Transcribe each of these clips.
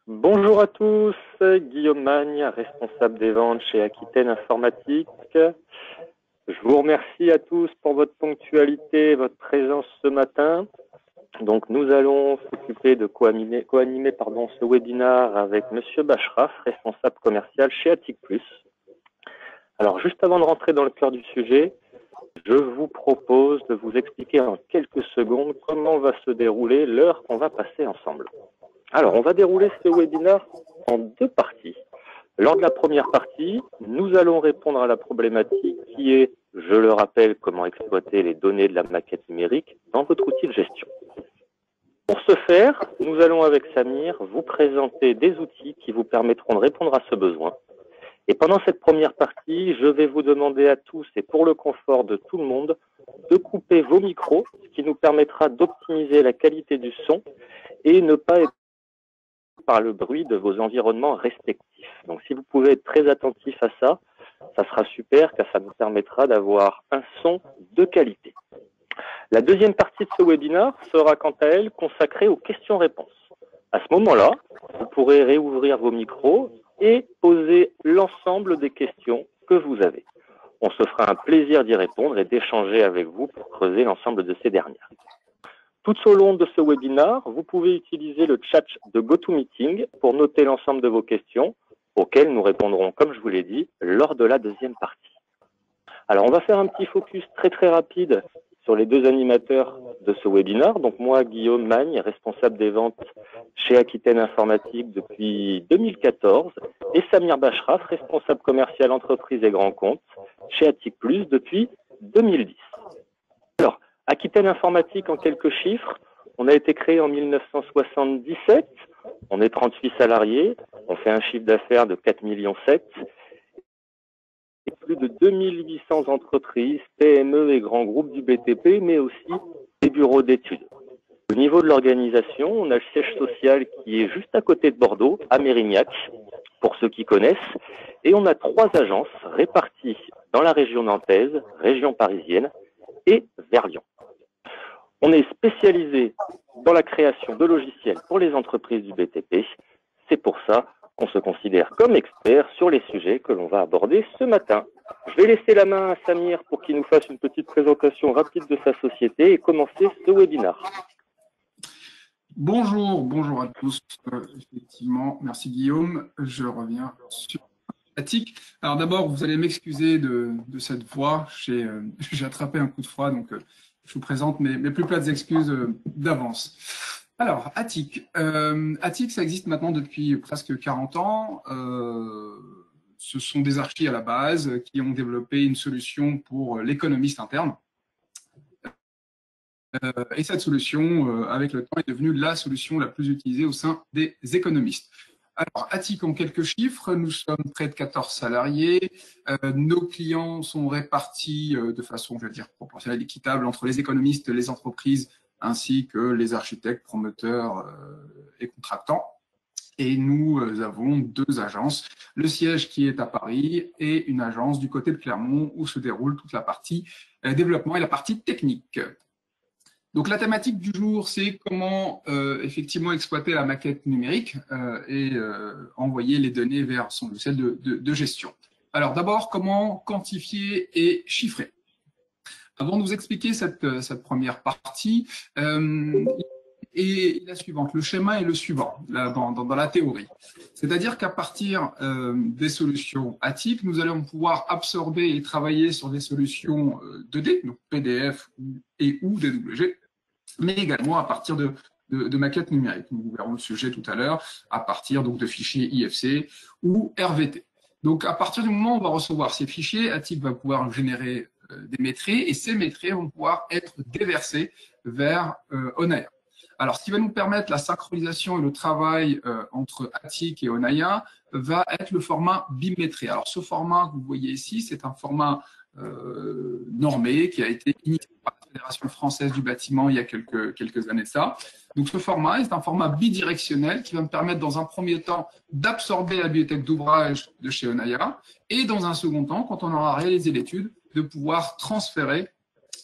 Bonjour à tous, Guillaume Magne, responsable des ventes chez Aquitaine Informatique. Je vous remercie à tous pour votre ponctualité et votre présence ce matin. Donc, nous allons s'occuper de co-animer ce webinaire avec Monsieur Bashraf, responsable commercial chez Attic Plus. Alors, juste avant de rentrer dans le cœur du sujet, je vous propose de vous expliquer en quelques secondes comment va se dérouler l'heure qu'on va passer ensemble. Alors, on va dérouler ce webinaire en deux parties. Lors de la première partie, nous allons répondre à la problématique qui est, je le rappelle, comment exploiter les données de la maquette numérique dans votre outil de gestion. Pour ce faire, nous allons avec Samir vous présenter des outils qui vous permettront de répondre à ce besoin. Et pendant cette première partie, je vais vous demander à tous, et pour le confort de tout le monde, de couper vos micros, ce qui nous permettra d'optimiser la qualité du son et ne pas être par le bruit de vos environnements respectifs. Donc si vous pouvez être très attentif à ça, ça sera super car ça nous permettra d'avoir un son de qualité. La deuxième partie de ce webinaire sera quant à elle consacrée aux questions-réponses. À ce moment-là, vous pourrez réouvrir vos micros et poser l'ensemble des questions que vous avez. On se fera un plaisir d'y répondre et d'échanger avec vous pour creuser l'ensemble de ces dernières. Tout au long de ce webinaire, vous pouvez utiliser le chat de GoToMeeting pour noter l'ensemble de vos questions, auxquelles nous répondrons, comme je vous l'ai dit, lors de la deuxième partie. Alors, on va faire un petit focus très rapide sur les deux animateurs de ce webinaire. Donc, moi, Guillaume Magne, responsable des ventes chez Aquitaine Informatique depuis 2014, et Samir Bashraf, responsable commercial entreprise et grands comptes chez Attic Plus depuis 2010. Alors, Aquitaine Informatique, en quelques chiffres, on a été créé en 1977, on est 38 salariés, on fait un chiffre d'affaires de 4,7 millions et plus de 2800 entreprises, PME et grands groupes du BTP, mais aussi des bureaux d'études. Au niveau de l'organisation, on a le siège social qui est juste à côté de Bordeaux, à Mérignac, pour ceux qui connaissent, et on a 3 agences réparties dans la région nantaise, région parisienne et vers Lyon. On est spécialisé dans la création de logiciels pour les entreprises du BTP. C'est pour ça qu'on se considère comme expert sur les sujets que l'on va aborder ce matin. Je vais laisser la main à Samir pour qu'il nous fasse une petite présentation rapide de sa société et commencer ce webinaire. Bonjour à tous. Effectivement, merci Guillaume. Je reviens sur Attic. Alors d'abord, vous allez m'excuser de cette voix. J'ai attrapé un coup de froid, donc je vous présente mes plus plates excuses d'avance. Alors, Attic. Attic, ça existe maintenant depuis presque 40 ans. Ce sont des archis à la base qui ont développé une solution pour l'économiste interne. Et cette solution, avec le temps, est devenue la solution la plus utilisée au sein des économistes. Alors, Attic, en quelques chiffres, nous sommes près de 14 salariés. Nos clients sont répartis de façon, je veux dire, proportionnelle et équitable entre les économistes, les entreprises, ainsi que les architectes, promoteurs et contractants. Et nous avons 2 agences, le siège qui est à Paris et une agence du côté de Clermont où se déroule toute la partie développement et la partie technique. Donc la thématique du jour, c'est comment effectivement exploiter la maquette numérique et envoyer les données vers son logiciel de gestion. Alors d'abord, comment quantifier et chiffrer? Avant de vous expliquer cette première partie, et la suivante, le schéma est le suivant dans la théorie. C'est-à-dire qu'à partir des solutions Attic, nous allons pouvoir absorber et travailler sur des solutions 2D, donc PDF et ou DWG, mais également à partir de maquettes numériques. Nous verrons le sujet tout à l'heure, à partir donc de fichiers IFC ou RVT. Donc à partir du moment où on va recevoir ces fichiers, Attic va pouvoir générer des métrés et ces métrés vont pouvoir être déversés vers Onaya. Alors, ce qui va nous permettre la synchronisation et le travail entre Attic et Onaya va être le format bimétré. Alors, ce format que vous voyez ici, c'est un format normé qui a été initié par la Fédération française du bâtiment il y a quelques années de ça. Donc, ce format est un format bidirectionnel qui va me permettre, dans un premier temps, d'absorber la bibliothèque d'ouvrages de chez Onaya et, dans un second temps, quand on aura réalisé l'étude, de pouvoir transférer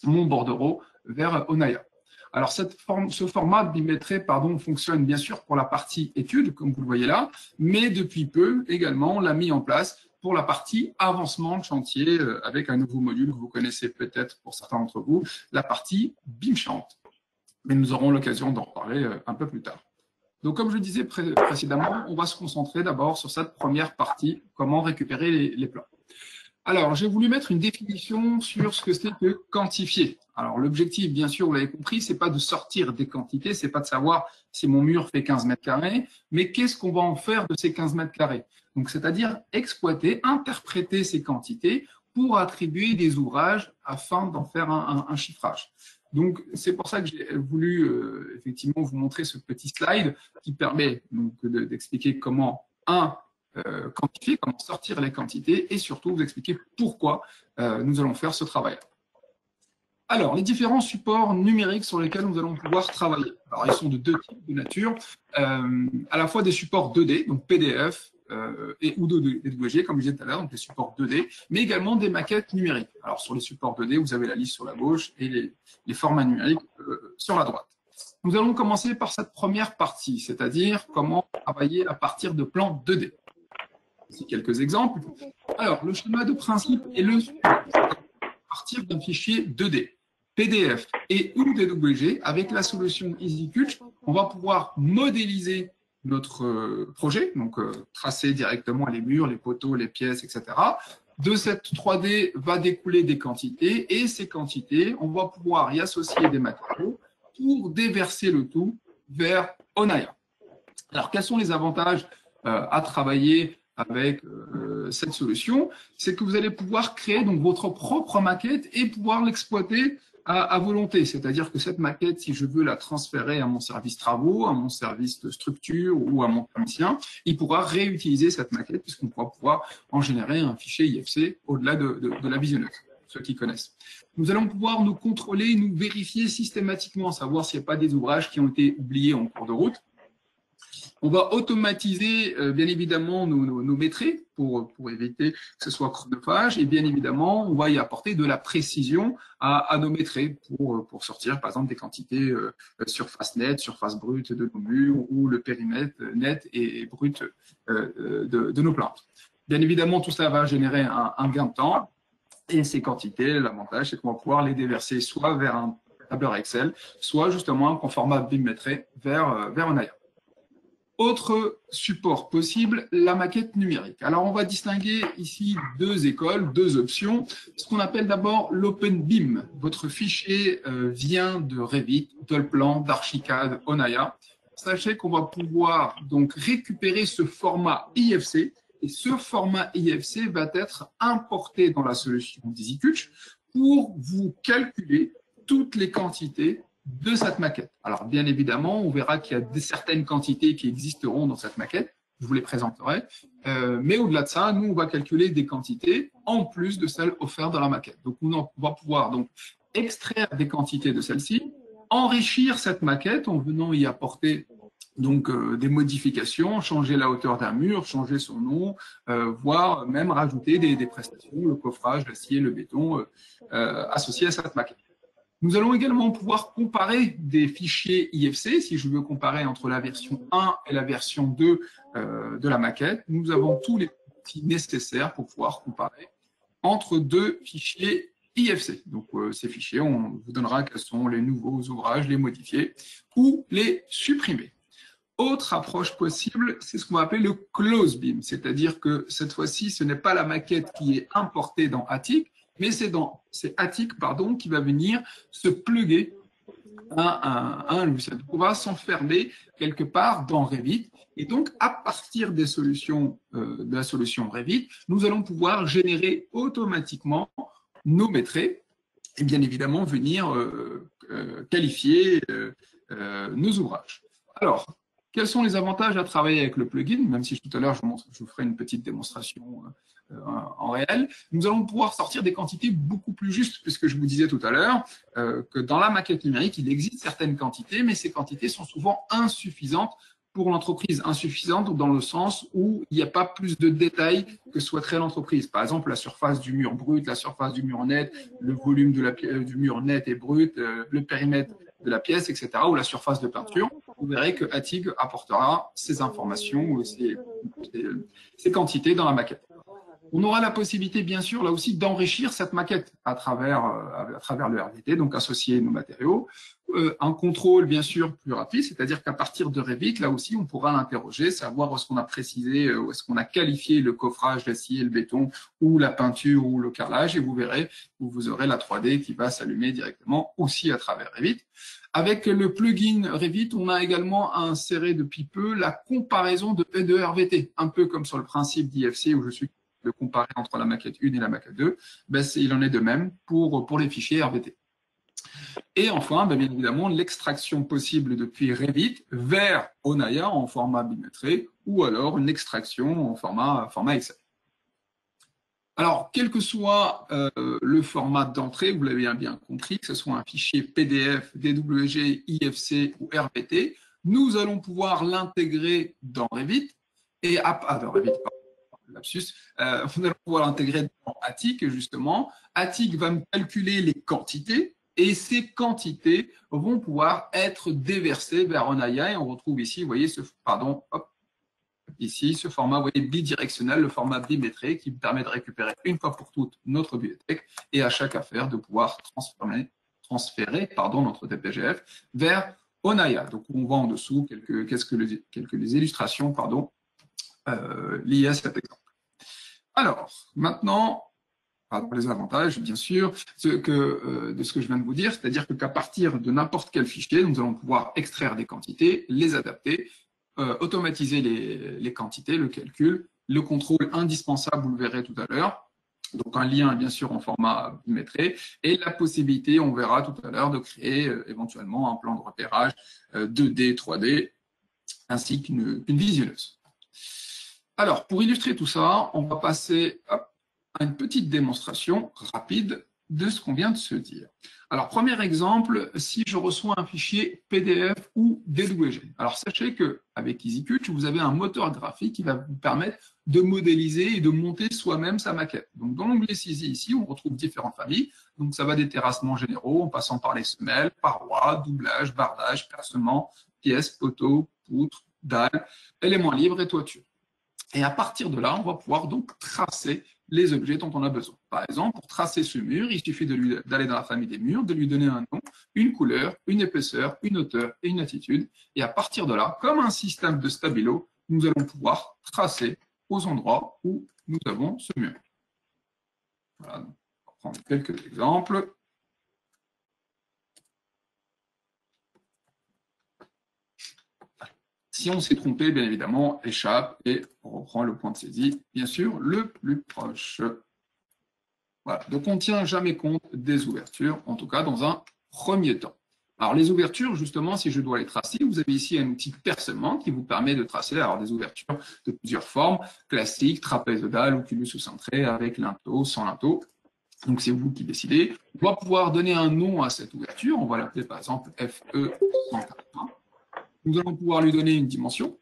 mon bordereau vers Onaya. Alors, ce format bimétré, fonctionne bien sûr pour la partie études, comme vous le voyez là, mais depuis peu également, on l'a mis en place pour la partie avancement de chantier avec un nouveau module que vous connaissez peut-être pour certains d'entre vous, la partie BIMchant. Mais nous aurons l'occasion d'en reparler un peu plus tard. Donc, comme je le disais précédemment, on va se concentrer d'abord sur cette première partie, comment récupérer les plans. Alors, j'ai voulu mettre une définition sur ce que c'est que quantifier. Alors, l'objectif, bien sûr, vous l'avez compris, c'est pas de sortir des quantités, c'est pas de savoir si mon mur fait 15 mètres carrés, mais qu'est-ce qu'on va en faire de ces 15 mètres carrés. Donc, c'est-à-dire exploiter, interpréter ces quantités pour attribuer des ouvrages afin d'en faire un chiffrage. Donc, c'est pour ça que j'ai voulu effectivement vous montrer ce petit slide qui permet d'expliquer comment, quantifier, comment sortir les quantités et surtout vous expliquer pourquoi nous allons faire ce travail. Alors, les différents supports numériques sur lesquels nous allons pouvoir travailler. Alors, ils sont de deux types de nature, à la fois des supports 2D, donc PDF ou DWG, comme je disais tout à l'heure, donc les supports 2D, mais également des maquettes numériques. Alors, sur les supports 2D, vous avez la liste sur la gauche et les formats numériques sur la droite. Nous allons commencer par cette première partie, c'est-à-dire comment travailler à partir de plans 2D. Ici, quelques exemples. Alors, le schéma de principe est le suivant. À partir d'un fichier 2D, PDF et ou DWG, avec la solution EasyCulch, on va pouvoir modéliser notre projet, donc tracer directement les murs, les poteaux, les pièces, etc. De cette 3D va découler des quantités et ces quantités, on va pouvoir y associer des matériaux pour déverser le tout vers Onaya. Alors, quels sont les avantages à travailler avec cette solution? C'est que vous allez pouvoir créer donc votre propre maquette et pouvoir l'exploiter à volonté. C'est-à-dire que cette maquette, si je veux la transférer à mon service travaux, à mon service de structure ou à mon technicien, il pourra réutiliser cette maquette puisqu'on pourra pouvoir en générer un fichier IFC au-delà de la visionneuse, ceux qui connaissent. Nous allons pouvoir nous contrôler, nous vérifier systématiquement, savoir s'il n'y a pas des ouvrages qui ont été oubliés en cours de route. On va automatiser bien évidemment nos métrés pour éviter que ce soit chronophage et bien évidemment on va y apporter de la précision à nos métrés pour sortir par exemple des quantités surface nette, surface brute de nos murs ou le périmètre net et brut de nos plantes. Bien évidemment tout ça va générer un gain de temps et ces quantités, l'avantage c'est qu'on va pouvoir les déverser soit vers un tableur Excel, soit justement en format bimétré vers Onaya. Autre support possible, la maquette numérique. Alors, on va distinguer ici deux écoles, deux options. Ce qu'on appelle d'abord l'OpenBIM. Votre fichier vient de Revit, Tollplan, d'Archicad, Onaya. Sachez qu'on va pouvoir donc récupérer ce format IFC et ce format IFC va être importé dans la solution d'EasyCulch pour vous calculer toutes les quantités de cette maquette. Alors, bien évidemment, on verra qu'il y a certaines quantités qui existeront dans cette maquette. Je vous les présenterai. Mais au-delà de ça, nous, on va calculer des quantités en plus de celles offertes dans la maquette. Donc, on va pouvoir donc extraire des quantités de celles-ci, enrichir cette maquette en venant y apporter donc des modifications, changer la hauteur d'un mur, changer son nom, voire même rajouter des prestations, le coffrage, l'acier, le béton associés à cette maquette. Nous allons également pouvoir comparer des fichiers IFC. Si je veux comparer entre la version 1 et la version 2 de la maquette, nous avons tous les outils nécessaires pour pouvoir comparer entre deux fichiers IFC. Donc, ces fichiers, on vous donnera quels sont les nouveaux ouvrages, les modifier ou les supprimer. Autre approche possible, c'est ce qu'on va appeler le close BIM, c'est-à-dire que cette fois-ci, ce n'est pas la maquette qui est importée dans Attic, mais c'est Attic qui va venir se plugger à un logiciel. On va s'enfermer quelque part dans Revit. Et donc, à partir des solutions, de la solution Revit, nous allons pouvoir générer automatiquement nos métrés et bien évidemment venir qualifier nos ouvrages. Alors, quels sont les avantages à travailler avec le plugin? Même si tout à l'heure, je vous ferai une petite démonstration en réel. Nous allons pouvoir sortir des quantités beaucoup plus justes, puisque je vous disais tout à l'heure que dans la maquette numérique, il existe certaines quantités, mais ces quantités sont souvent insuffisantes pour l'entreprise. Insuffisantes dans le sens où il n'y a pas plus de détails que souhaiterait l'entreprise. Par exemple, la surface du mur brut, la surface du mur net, le volume du mur net et brut, le périmètre de la pièce, etc., ou la surface de peinture, vous verrez que Attig apportera ces informations, ces quantités dans la maquette. On aura la possibilité, bien sûr, là aussi, d'enrichir cette maquette à travers le RVT, donc associer nos matériaux. Un contrôle, bien sûr, plus rapide, c'est-à-dire qu'à partir de Revit, là aussi, on pourra l'interroger, savoir où est-ce qu'on a précisé, où est-ce qu'on a qualifié le coffrage, l'acier, le béton, ou la peinture, ou le carrelage, et vous verrez, vous aurez la 3D qui va s'allumer directement aussi à travers Revit. Avec le plugin Revit, on a également inséré depuis peu la comparaison de RVT, un peu comme sur le principe d'IFC où je suis de comparer entre la maquette 1 et la maquette 2, ben il en est de même pour les fichiers RVT. Et enfin, bien évidemment, l'extraction possible depuis Revit vers Onaya en format bimétré ou alors une extraction en format Excel. Alors, quel que soit le format d'entrée, vous l'avez bien compris, que ce soit un fichier PDF, DWG, IFC ou RVT, nous allons pouvoir l'intégrer dans Revit et dans Revit, pardon. Lapsus, on va pouvoir l'intégrer dans Attig, justement. Attig va me calculer les quantités et ces quantités vont pouvoir être déversées vers Onaya et on retrouve ici, vous voyez, ce format, vous voyez, bidirectionnel, le format bimétré qui me permet de récupérer une fois pour toutes notre bibliothèque et à chaque affaire de pouvoir transférer notre DPGF vers Onaya. Donc, on voit en dessous quelques illustrations liées à cet exemple. Alors, maintenant, les avantages, bien sûr, de ce que je viens de vous dire, c'est-à-dire qu'à partir de n'importe quel fichier, nous allons pouvoir extraire des quantités, les adapter, automatiser les quantités, le calcul, le contrôle indispensable, vous le verrez tout à l'heure, donc un lien, bien sûr, en format bimétré, et la possibilité, on verra tout à l'heure, de créer éventuellement un plan de repérage 2D, 3D, ainsi qu'une visionneuse. Alors, pour illustrer tout ça, on va passer à une petite démonstration rapide de ce qu'on vient de se dire. Alors, premier exemple, si je reçois un fichier PDF ou DWG. Alors, sachez qu'avec EasyCut, vous avez un moteur graphique qui va vous permettre de modéliser et de monter soi-même sa maquette. Donc, dans l'onglet saisie ici, on retrouve différentes familles. Donc, ça va des terrassements généraux, en passant par les semelles, parois, doublage, bardage, percement, pièces, poteaux, poutres, dalles, éléments libres et toitures. Et à partir de là, on va pouvoir donc tracer les objets dont on a besoin. Par exemple, pour tracer ce mur, il suffit d'aller dans la famille des murs, de lui donner un nom, une couleur, une épaisseur, une hauteur et une attitude. Et à partir de là, comme un système de stabilo, nous allons pouvoir tracer aux endroits où nous avons ce mur. Voilà, on va prendre quelques exemples. Si on s'est trompé, bien évidemment, échappe et on reprend le point de saisie, bien sûr, le plus proche. Voilà. Donc, on ne tient jamais compte des ouvertures, en tout cas dans un premier temps. Alors, les ouvertures, justement, si je dois les tracer, vous avez ici un outil percement qui vous permet de tracer des ouvertures de plusieurs formes, classiques, trapézoïdales, oculus ou cintré, avec linteau, sans linteau. Donc, c'est vous qui décidez. On va pouvoir donner un nom à cette ouverture. On va l'appeler, par exemple, FE 180. Nous allons pouvoir lui donner une dimension,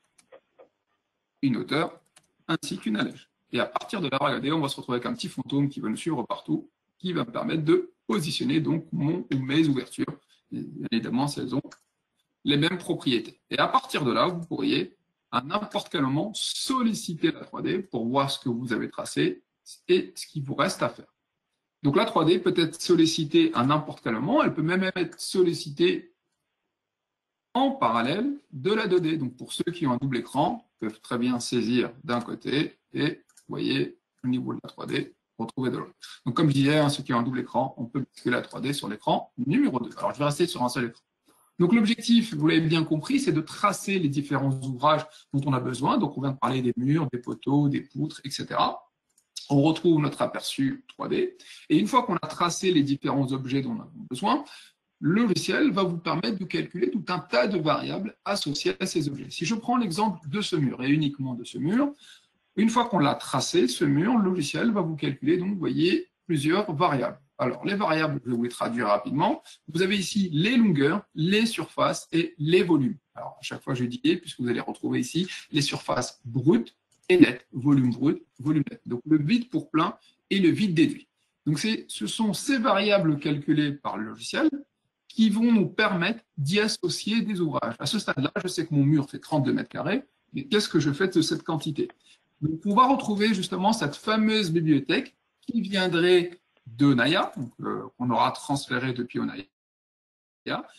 une hauteur, ainsi qu'une allège. Et à partir de là, regardez, on va se retrouver avec un petit fantôme qui va nous suivre partout, qui va me permettre de positionner donc mon ou mes ouvertures. Et évidemment, elles ont les mêmes propriétés. Et à partir de là, vous pourriez à n'importe quel moment solliciter la 3D pour voir ce que vous avez tracé et ce qu'il vous reste à faire. Donc la 3D peut être sollicitée à n'importe quel moment, elle peut même être sollicitée en parallèle de la 2D. Donc, pour ceux qui ont un double écran, peuvent très bien saisir d'un côté et, vous voyez, au niveau de la 3D, retrouver de l'autre. Donc, comme je disais, ceux qui ont un double écran, on peut basculer la 3D sur l'écran numéro 2. Alors, je vais rester sur un seul écran. Donc, l'objectif, vous l'avez bien compris, c'est de tracer les différents ouvrages dont on a besoin. Donc, on vient de parler des murs, des poteaux, des poutres, etc. On retrouve notre aperçu 3D. Et une fois qu'on a tracé les différents objets dont on a besoin, le logiciel va vous permettre de calculer tout un tas de variables associées à ces objets. Si je prends l'exemple de ce mur, et uniquement de ce mur, une fois qu'on l'a tracé, ce mur, le logiciel va vous calculer, donc vous voyez, plusieurs variables. Alors, les variables, je vais vous les traduire rapidement. Vous avez ici les longueurs, les surfaces et les volumes. Alors, à chaque fois, je dis puisque vous allez retrouver ici les surfaces brutes et nettes, volume brut, volume net. Donc, le vide pour plein et le vide déduit. Donc, ce sont ces variables calculées par le logiciel qui vont nous permettre d'y associer des ouvrages. À ce stade-là, je sais que mon mur fait 32 mètres carrés, mais qu'est-ce que je fais de cette quantité? Donc, on va retrouver justement cette fameuse bibliothèque qui viendrait d'Onaya, qu'on aura transféré depuis Onaya.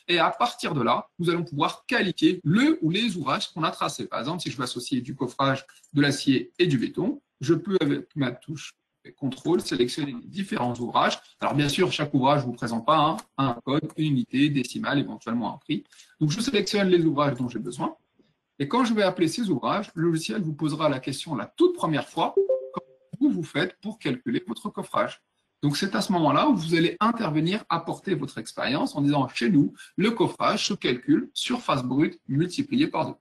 Et à partir de là, nous allons pouvoir qualifier le ou les ouvrages qu'on a tracés. Par exemple, si je veux associer du coffrage, de l'acier et du béton, je peux, avec ma touche contrôle, sélectionner les différents ouvrages. Alors, bien sûr, chaque ouvrage ne vous présente pas un code, une unité, décimale, éventuellement un prix. Donc, je sélectionne les ouvrages dont j'ai besoin. Et quand je vais appeler ces ouvrages, le logiciel vous posera la question la toute première fois, comment vous faites pour calculer votre coffrage. Donc, c'est à ce moment-là où vous allez intervenir, apporter votre expérience en disant, chez nous, le coffrage se calcule surface brute multipliée par 2.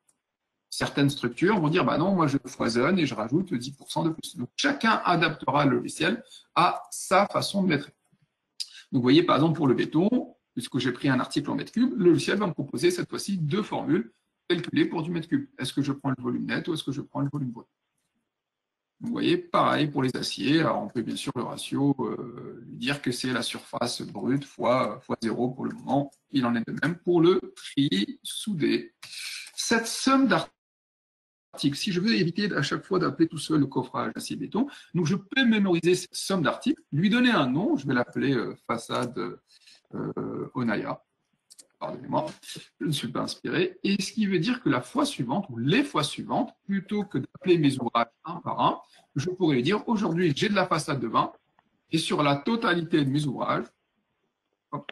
Certaines structures vont dire, bah non, moi je foisonne et je rajoute 10% de plus. Donc, chacun adaptera le logiciel à sa façon de mettre. Donc, vous voyez, par exemple, pour le béton, puisque j'ai pris un article en mètre cube, le logiciel va me proposer cette fois-ci 2 formules calculées pour du mètre cube. Est-ce que je prends le volume net ou est-ce que je prends le volume brut? Vous voyez, pareil pour les aciers. Alors, on peut bien sûr le ratio lui dire que c'est la surface brute fois 0 pour le moment. Il en est de même pour le prix soudé. Cette somme d'articles, si je veux éviter à chaque fois d'appeler tout seul le coffrage acier-béton, donc je peux mémoriser cette somme d'articles, lui donner un nom, je vais l'appeler façade Onaya. Pardonnez-moi, je ne suis pas inspiré. Et ce qui veut dire que la fois suivante, ou les fois suivantes, plutôt que d'appeler mes ouvrages un par un, je pourrais dire aujourd'hui, j'ai de la façade de 20, et sur la totalité de mes ouvrages, hop,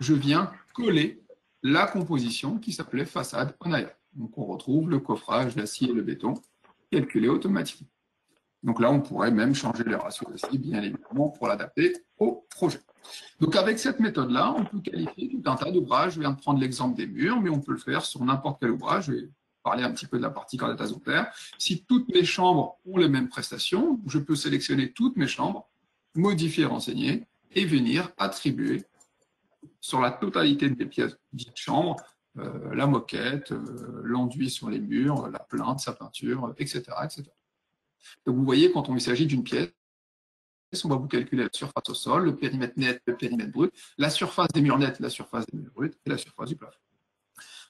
je viens coller la composition qui s'appelait façade Onaya. Donc on retrouve le coffrage, l'acier et le béton calculé automatiquement. Donc là, on pourrait même changer les ratios aussi, bien évidemment, pour l'adapter au projet. Donc avec cette méthode-là, on peut qualifier tout un tas d'ouvrages. Je viens de prendre l'exemple des murs, mais on peut le faire sur n'importe quel ouvrage. Je vais parler un petit peu de la partie cordette azotaire. Si toutes mes chambres ont les mêmes prestations, je peux sélectionner toutes mes chambres, modifier, renseigner, et venir attribuer sur la totalité des pièces dites chambres, la moquette, l'enduit sur les murs, la plinthe, sa peinture, etc., etc. Donc vous voyez, quand il s'agit d'une pièce, on va vous calculer la surface au sol, le périmètre net, le périmètre brut, la surface des murs nets, la surface des murs bruts et la surface du plafond.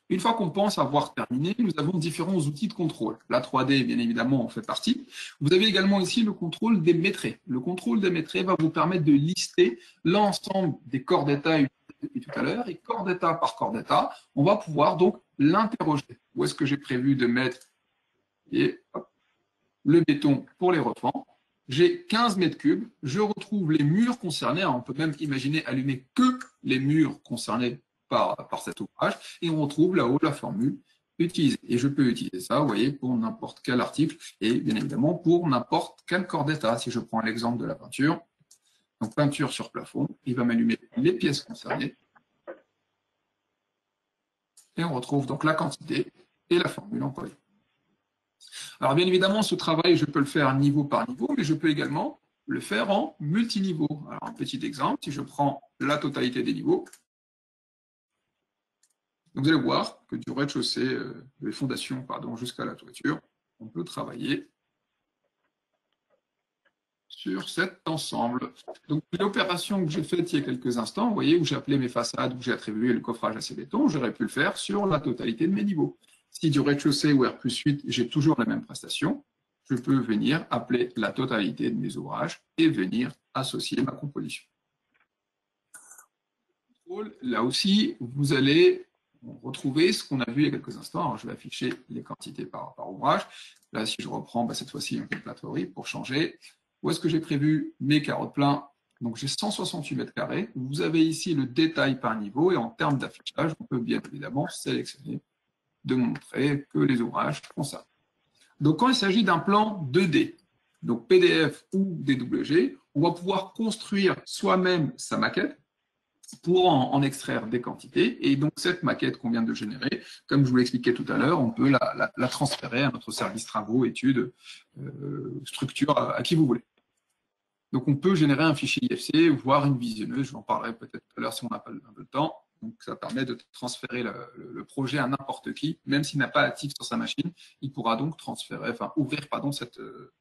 Une fois qu'on pense avoir terminé, nous avons différents outils de contrôle. La 3D, bien évidemment, en fait partie. Vous avez également ici le contrôle des métrés. Le contrôle des métrés va vous permettre de lister l'ensemble des corps d'état depuis tout à l'heure. Et corps d'état par corps d'état, on va pouvoir donc l'interroger. Où est-ce que j'ai prévu de mettre et, hop, le béton pour les refends? J'ai 15 mètres cubes, je retrouve les murs concernés. Alors on peut même imaginer allumer que les murs concernés par cet ouvrage, et on retrouve là-haut la formule utilisée. Et je peux utiliser ça, vous voyez, pour n'importe quel article, et bien évidemment pour n'importe quel corps d'état. Si je prends l'exemple de la peinture, donc peinture sur plafond, il va m'allumer les pièces concernées, et on retrouve donc la quantité et la formule employée. Alors bien évidemment, ce travail, je peux le faire niveau par niveau, mais je peux également le faire en multiniveau. Alors un petit exemple, si je prends la totalité des niveaux, donc vous allez voir que du rez-de-chaussée, des fondations, pardon, jusqu'à la toiture, on peut travailler sur cet ensemble. Donc l'opération que j'ai faite il y a quelques instants, vous voyez, où j'ai appelé mes façades, où j'ai attribué le coffrage acier-béton, j'aurais pu le faire sur la totalité de mes niveaux. Si du rez-de-chaussée ou R+8, j'ai toujours la même prestation, je peux venir appeler la totalité de mes ouvrages et venir associer ma composition. Là aussi, vous allez retrouver ce qu'on a vu il y a quelques instants. Alors, je vais afficher les quantités par ouvrage. Là, si je reprends, cette fois-ci, un calculatrice pour changer. Où est-ce que j'ai prévu mes carottes pleins? Donc, j'ai 168 mètres carrés. Vous avez ici le détail par niveau. Et en termes d'affichage, on peut bien évidemment sélectionner de montrer que les ouvrages font ça. Donc, quand il s'agit d'un plan 2D, donc PDF ou DWG, on va pouvoir construire soi-même sa maquette pour en extraire des quantités. Et donc, cette maquette qu'on vient de générer, comme je vous l'expliquais tout à l'heure, on peut la transférer à notre service travaux, études, structure, à qui vous voulez. Donc, on peut générer un fichier IFC, voire une visionneuse. J'en parlerai peut-être tout à l'heure si on n'a pas un peu de temps. Donc, ça permet de transférer le projet à n'importe qui, même s'il n'a pas actif sur sa machine, il pourra donc ouvrir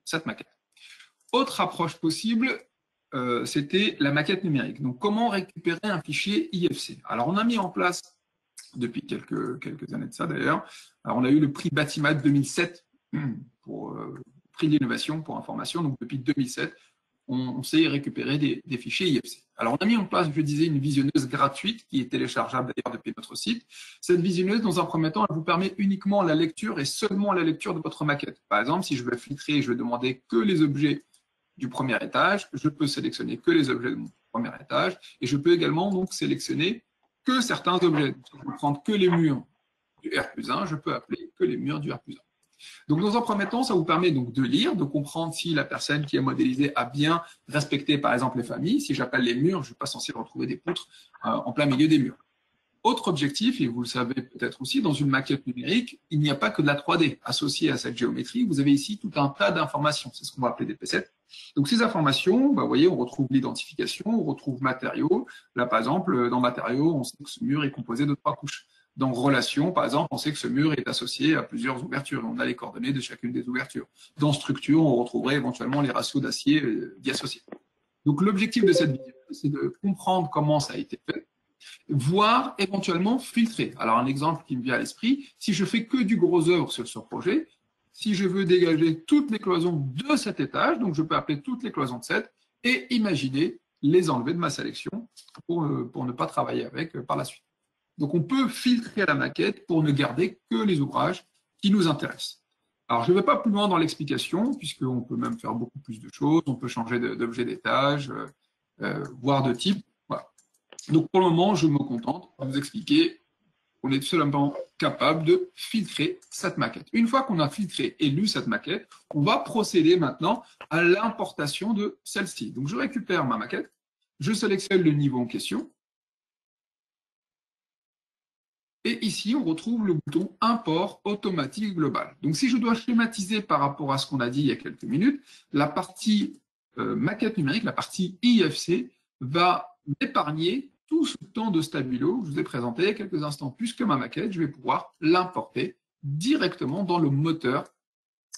cette maquette. Autre approche possible, c'était la maquette numérique. Donc, comment récupérer un fichier IFC? Alors, on a mis en place, depuis quelques années de ça d'ailleurs, on a eu le prix Batimat 2007 pour prix d'innovation pour information. Donc, depuis 2007, on sait récupérer des fichiers IFC. Alors, on a mis en place, je disais, une visionneuse gratuite qui est téléchargeable d'ailleurs depuis notre site. Cette visionneuse, dans un premier temps, elle vous permet uniquement la lecture et seulement la lecture de votre maquette. Par exemple, si je veux filtrer, je veux demander que les objets du premier étage, je peux sélectionner que les objets de mon premier étage et je peux également donc sélectionner que certains objets. Donc, si je veux prendre que les murs du R+1, je peux appeler que les murs du R+1. Donc, dans un premier temps, ça vous permet donc de lire, de comprendre si la personne qui est modélisée a bien respecté, par exemple, les familles. Si j'appelle les murs, je ne suis pas censé retrouver des poutres en plein milieu des murs. Autre objectif, et vous le savez peut-être aussi, dans une maquette numérique, il n'y a pas que de la 3D. Associée à cette géométrie, vous avez ici tout un tas d'informations. C'est ce qu'on va appeler des P7. Donc, ces informations, vous voyez, on retrouve l'identification, on retrouve matériaux. Là, par exemple, dans matériaux, on sait que ce mur est composé de 3 couches. Dans relation, par exemple, on sait que ce mur est associé à plusieurs ouvertures. On a les coordonnées de chacune des ouvertures. Dans structure, on retrouverait éventuellement les ratios d'acier d'y associer. Donc, l'objectif de cette vidéo, c'est de comprendre comment ça a été fait, voire éventuellement filtrer. Alors, un exemple qui me vient à l'esprit, si je fais que du gros œuvre sur ce projet, si je veux dégager toutes les cloisons de cet étage, donc je peux appeler toutes les cloisons de 7 et imaginer les enlever de ma sélection pour ne pas travailler avec par la suite. Donc, on peut filtrer la maquette pour ne garder que les ouvrages qui nous intéressent. Alors, je ne vais pas plus loin dans l'explication, puisqu'on peut même faire beaucoup plus de choses. On peut changer d'objet d'étage, voire de type. Voilà. Donc, pour le moment, je me contente de vous expliquer qu'on est seulement capable de filtrer cette maquette. Une fois qu'on a filtré et lu cette maquette, on va procéder maintenant à l'importation de celle-ci. Donc, je récupère ma maquette, je sélectionne le niveau en question, et ici, on retrouve le bouton Import automatique global. Donc, si je dois schématiser par rapport à ce qu'on a dit il y a quelques minutes, la partie maquette numérique, la partie IFC, va m'épargner tout ce temps de stabilo que je vous ai présenté il y a quelques instants. Puisque ma maquette, je vais pouvoir l'importer directement dans le moteur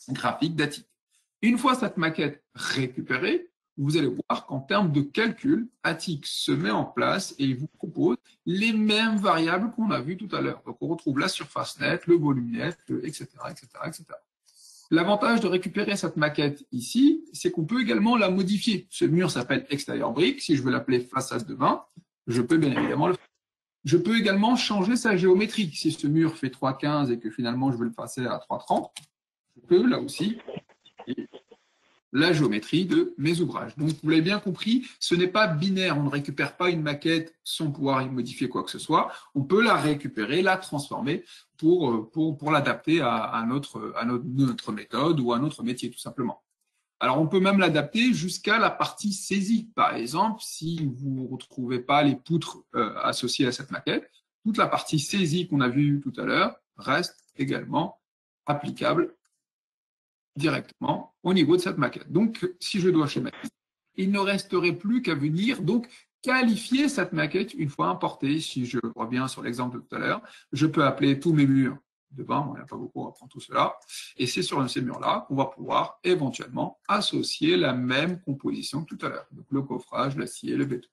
graphique d'Attic. Une fois cette maquette récupérée, vous allez voir qu'en termes de calcul, Attic se met en place et il vous propose les mêmes variables qu'on a vues tout à l'heure. Donc, on retrouve la surface nette, le volume net, etc., etc., etc. L'avantage de récupérer cette maquette ici, c'est qu'on peut également la modifier. Ce mur s'appelle extérieur brique. Si je veux l'appeler façade de bain, je peux bien évidemment le faire. Je peux également changer sa géométrie. Si ce mur fait 3,15 et que finalement je veux le passer à 3,30, je peux là aussi la géométrie de mes ouvrages. Donc, vous l'avez bien compris, ce n'est pas binaire. On ne récupère pas une maquette sans pouvoir y modifier quoi que ce soit. On peut la récupérer, la transformer pour l'adapter à notre méthode ou à notre métier, tout simplement. Alors, on peut même l'adapter jusqu'à la partie saisie. Par exemple, si vous ne retrouvez pas les poutres associées à cette maquette, toute la partie saisie qu'on a vue tout à l'heure reste également applicable directement au niveau de cette maquette. Donc, si je dois schématiser, il ne resterait plus qu'à venir donc qualifier cette maquette une fois importée. Si je reviens sur l'exemple de tout à l'heure, je peux appeler tous mes murs de bain, bon, il n'y a pas beaucoup, on va prendre tout cela, et c'est sur ces murs-là qu'on va pouvoir éventuellement associer la même composition que tout à l'heure. Donc, le coffrage, l'acier, le béton.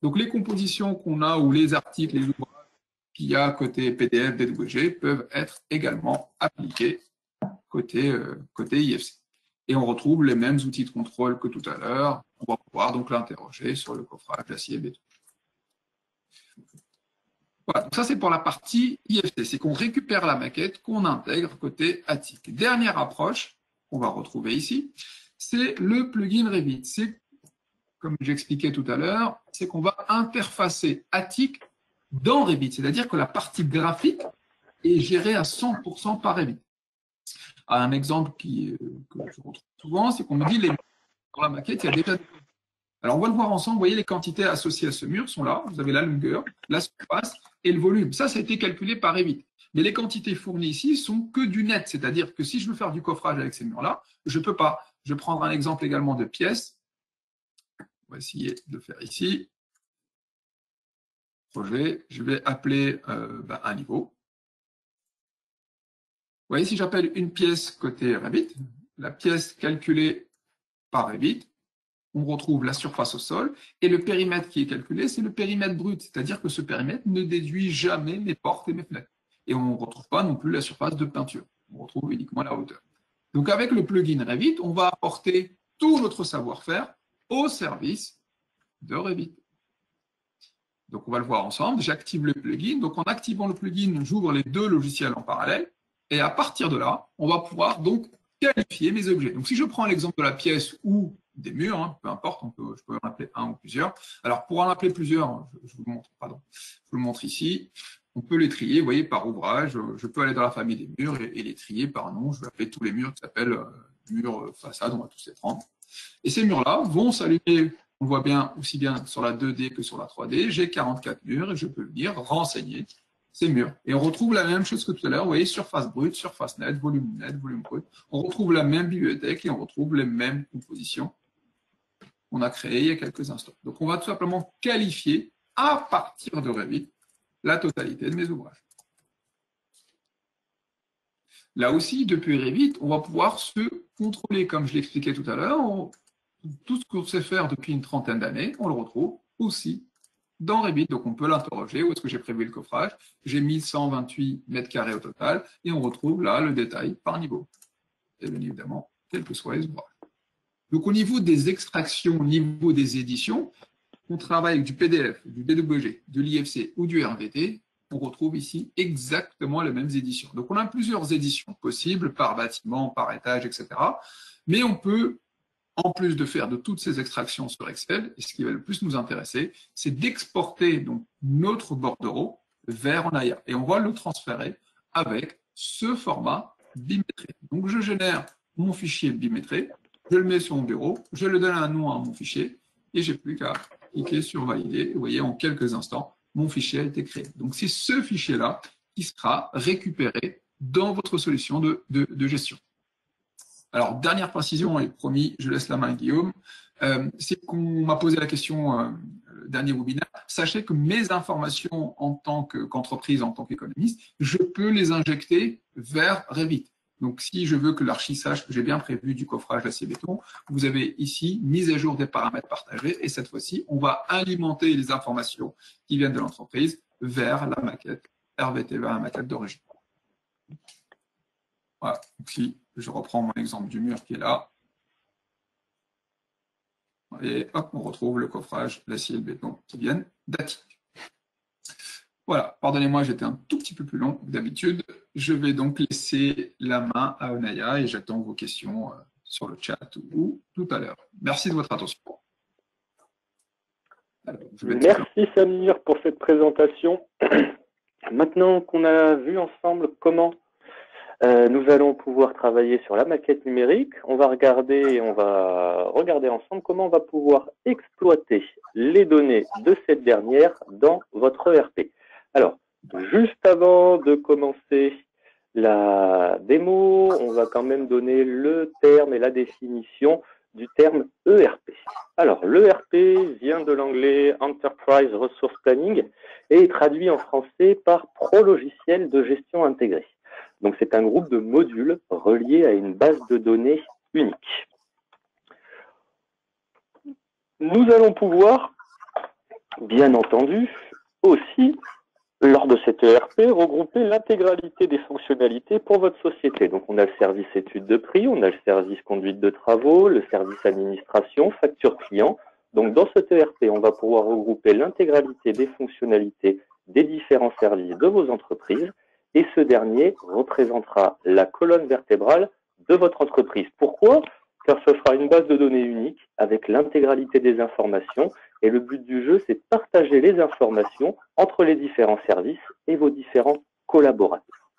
Donc, les compositions qu'on a ou les articles, les ouvrages qu'il y a côté PDF, DWG peuvent être également appliqués côté IFC. Et on retrouve les mêmes outils de contrôle que tout à l'heure. On va pouvoir donc l'interroger sur le coffrage d'acier et béton. Voilà, donc ça c'est pour la partie IFC, c'est qu'on récupère la maquette, qu'on intègre côté Attic. Dernière approche qu'on va retrouver ici, c'est le plugin Revit. C'est, comme j'expliquais tout à l'heure, c'est qu'on va interfacer Attic dans Revit, c'est-à-dire que la partie graphique est gérée à 100% par Revit. Un exemple que je retrouve souvent, c'est qu'on me dit dans la maquette, il y a déjà. Alors, on va le voir ensemble. Vous voyez, les quantités associées à ce mur sont là. Vous avez la longueur, la surface et le volume. Ça a été calculé par Revit. Mais les quantités fournies ici sont que du net. C'est-à-dire que si je veux faire du coffrage avec ces murs-là, je ne peux pas. Je vais prendre un exemple également de pièces. On va essayer de le faire ici. Projet. Je vais appeler un niveau. Vous voyez, si j'appelle une pièce côté Revit, la pièce calculée par Revit, on retrouve la surface au sol, et le périmètre qui est calculé, c'est le périmètre brut, c'est-à-dire que ce périmètre ne déduit jamais mes portes et mes fenêtres. Et on ne retrouve pas non plus la surface de peinture, on retrouve uniquement la hauteur. Donc avec le plugin Revit, on va apporter tout notre savoir-faire au service de Revit. Donc on va le voir ensemble, j'active le plugin, donc en activant le plugin, j'ouvre les deux logiciels en parallèle, et à partir de là, on va pouvoir donc qualifier mes objets. Donc si je prends l'exemple de la pièce ou des murs, hein, peu importe, je peux en appeler un ou plusieurs. Alors pour en appeler plusieurs, je vous le montre, pardon, je vous le montre ici. On peut les trier, vous voyez, par ouvrage. Je peux aller dans la famille des murs et les trier par nom. Je vais appeler tous les murs qui s'appellent murs façade, on va tous les prendre. Et ces murs-là vont s'allumer, on voit bien aussi bien sur la 2D que sur la 3D. J'ai 44 murs et je peux venir renseigner ces murs. Et on retrouve la même chose que tout à l'heure, vous voyez, surface brute, surface nette, volume brut. On retrouve la même bibliothèque et on retrouve les mêmes compositions qu'on a créées il y a quelques instants. Donc on va tout simplement qualifier à partir de Revit la totalité de mes ouvrages. Là aussi, depuis Revit, on va pouvoir se contrôler, comme je l'expliquais tout à l'heure. Tout ce qu'on sait faire depuis une trentaine d'années, on le retrouve aussi dans Revit. Donc on peut l'interroger, où est-ce que j'ai prévu le coffrage? J'ai 1128 mètres carrés au total, et on retrouve là le détail par niveau. Et bien évidemment, quels que soient les ouvrages. Donc au niveau des extractions, au niveau des éditions, on travaille avec du PDF, du DWG, de l'IFC ou du RVT, on retrouve ici exactement les mêmes éditions. Donc on a plusieurs éditions possibles par bâtiment, par étage, etc. Mais on peut, en plus de faire de toutes ces extractions sur Excel, et ce qui va le plus nous intéresser, c'est d'exporter donc notre bordereau vers Onaya. Et on va le transférer avec ce format bimétré. Donc je génère mon fichier bimétré, je le mets sur mon bureau, je le donne un nom à mon fichier, et j'ai plus qu'à cliquer sur valider. Vous voyez, en quelques instants, mon fichier a été créé. Donc, c'est ce fichier-là qui sera récupéré dans votre solution de gestion. Alors, dernière précision, et promis, je laisse la main à Guillaume, c'est qu'on m'a posé la question le dernier webinaire. Sachez que mes informations en tant qu'entreprise, en tant qu'économiste, je peux les injecter vers Revit. Donc, si je veux que l'archi sache que j'ai bien prévu du coffrage acier-béton, vous avez ici mise à jour des paramètres partagés. Et cette fois-ci, on va alimenter les informations qui viennent de l'entreprise vers la maquette RVT, vers la maquette d'origine. Voilà. Donc, si je reprends mon exemple du mur qui est là, et hop, on retrouve le coffrage, l'acier et le béton qui viennent d'Atik. Voilà, pardonnez-moi, j'étais un tout petit peu plus long que d'habitude. Je vais donc laisser la main à Onaya et j'attends vos questions sur le chat ou tout à l'heure. Merci de votre attention. Alors, merci Samir pour cette présentation. Maintenant qu'on a vu ensemble comment nous allons pouvoir travailler sur la maquette numérique, on va regarder ensemble comment on va pouvoir exploiter les données de cette dernière dans votre ERP. Alors, juste avant de commencer la démo, on va quand même donner le terme et la définition du terme ERP. Alors, l'ERP vient de l'anglais Enterprise Resource Planning et est traduit en français par Pro-logiciel de gestion intégrée. Donc, c'est un groupe de modules reliés à une base de données unique. Nous allons pouvoir, bien entendu, aussi, lors de cette ERP, regrouper l'intégralité des fonctionnalités pour votre société. Donc, on a le service étude de prix, on a le service conduite de travaux, le service administration, facture client. Donc, dans cette ERP, on va pouvoir regrouper l'intégralité des fonctionnalités des différents services de vos entreprises. Et ce dernier représentera la colonne vertébrale de votre entreprise. Pourquoi? Car ce sera une base de données unique avec l'intégralité des informations. Et le but du jeu, c'est de partager les informations entre les différents services et vos différents collaborateurs.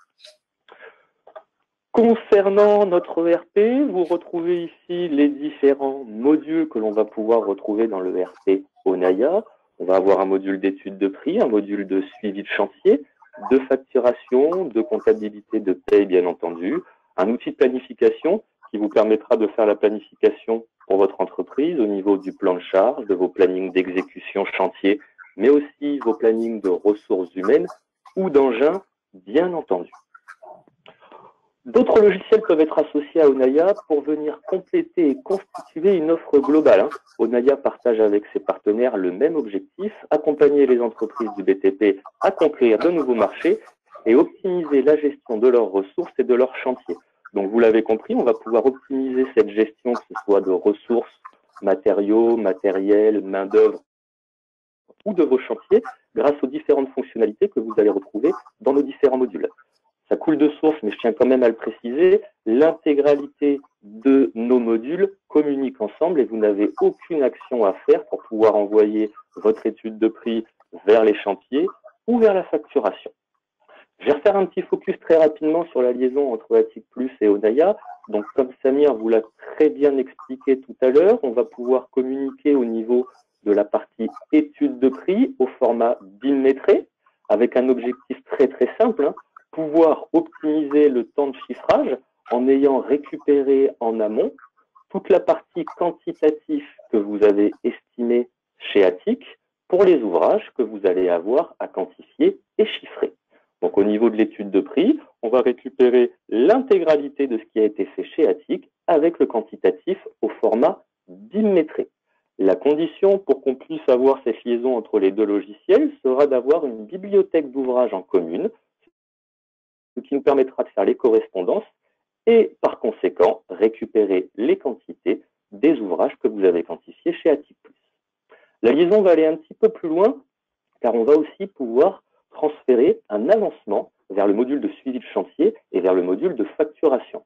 Concernant notre ERP, vous retrouvez ici les différents modules que l'on va pouvoir retrouver dans le ERP Onaya. On va avoir un module d'étude de prix, un module de suivi de chantier, de facturation, de comptabilité, de paie, bien entendu, un outil de planification qui vous permettra de faire la planification pour votre entreprise au niveau du plan de charge, de vos plannings d'exécution chantier, mais aussi vos plannings de ressources humaines ou d'engins, bien entendu. D'autres logiciels peuvent être associés à Onaya pour venir compléter et constituer une offre globale. Onaya partage avec ses partenaires le même objectif, accompagner les entreprises du BTP à conquérir de nouveaux marchés et optimiser la gestion de leurs ressources et de leurs chantiers. Donc vous l'avez compris, on va pouvoir optimiser cette gestion, que ce soit de ressources, matériaux, matériel, main-d'œuvre ou de vos chantiers, grâce aux différentes fonctionnalités que vous allez retrouver dans nos différents modules. Ça coule de source, mais je tiens quand même à le préciser, l'intégralité de nos modules communiquent ensemble et vous n'avez aucune action à faire pour pouvoir envoyer votre étude de prix vers les chantiers ou vers la facturation. Je vais refaire un petit focus très rapidement sur la liaison entre Attic Plus et Onaya. Donc, comme Samir vous l'a très bien expliqué tout à l'heure, on va pouvoir communiquer au niveau de la partie étude de prix au format BIM-métré avec un objectif très simple, pouvoir optimiser le temps de chiffrage en ayant récupéré en amont toute la partie quantitative que vous avez estimée chez Attic pour les ouvrages que vous allez avoir à quantifier et chiffrer. Donc au niveau de l'étude de prix, on va récupérer l'intégralité de ce qui a été fait chez Attic avec le quantitatif au format BIM-métré. La condition pour qu'on puisse avoir cette liaison entre les deux logiciels sera d'avoir une bibliothèque d'ouvrages en commune, ce qui nous permettra de faire les correspondances et par conséquent récupérer les quantités des ouvrages que vous avez quantifiés chez Attic Plus. La liaison va aller un petit peu plus loin car on va aussi pouvoir transférer un avancement vers le module de suivi de chantier et vers le module de facturation.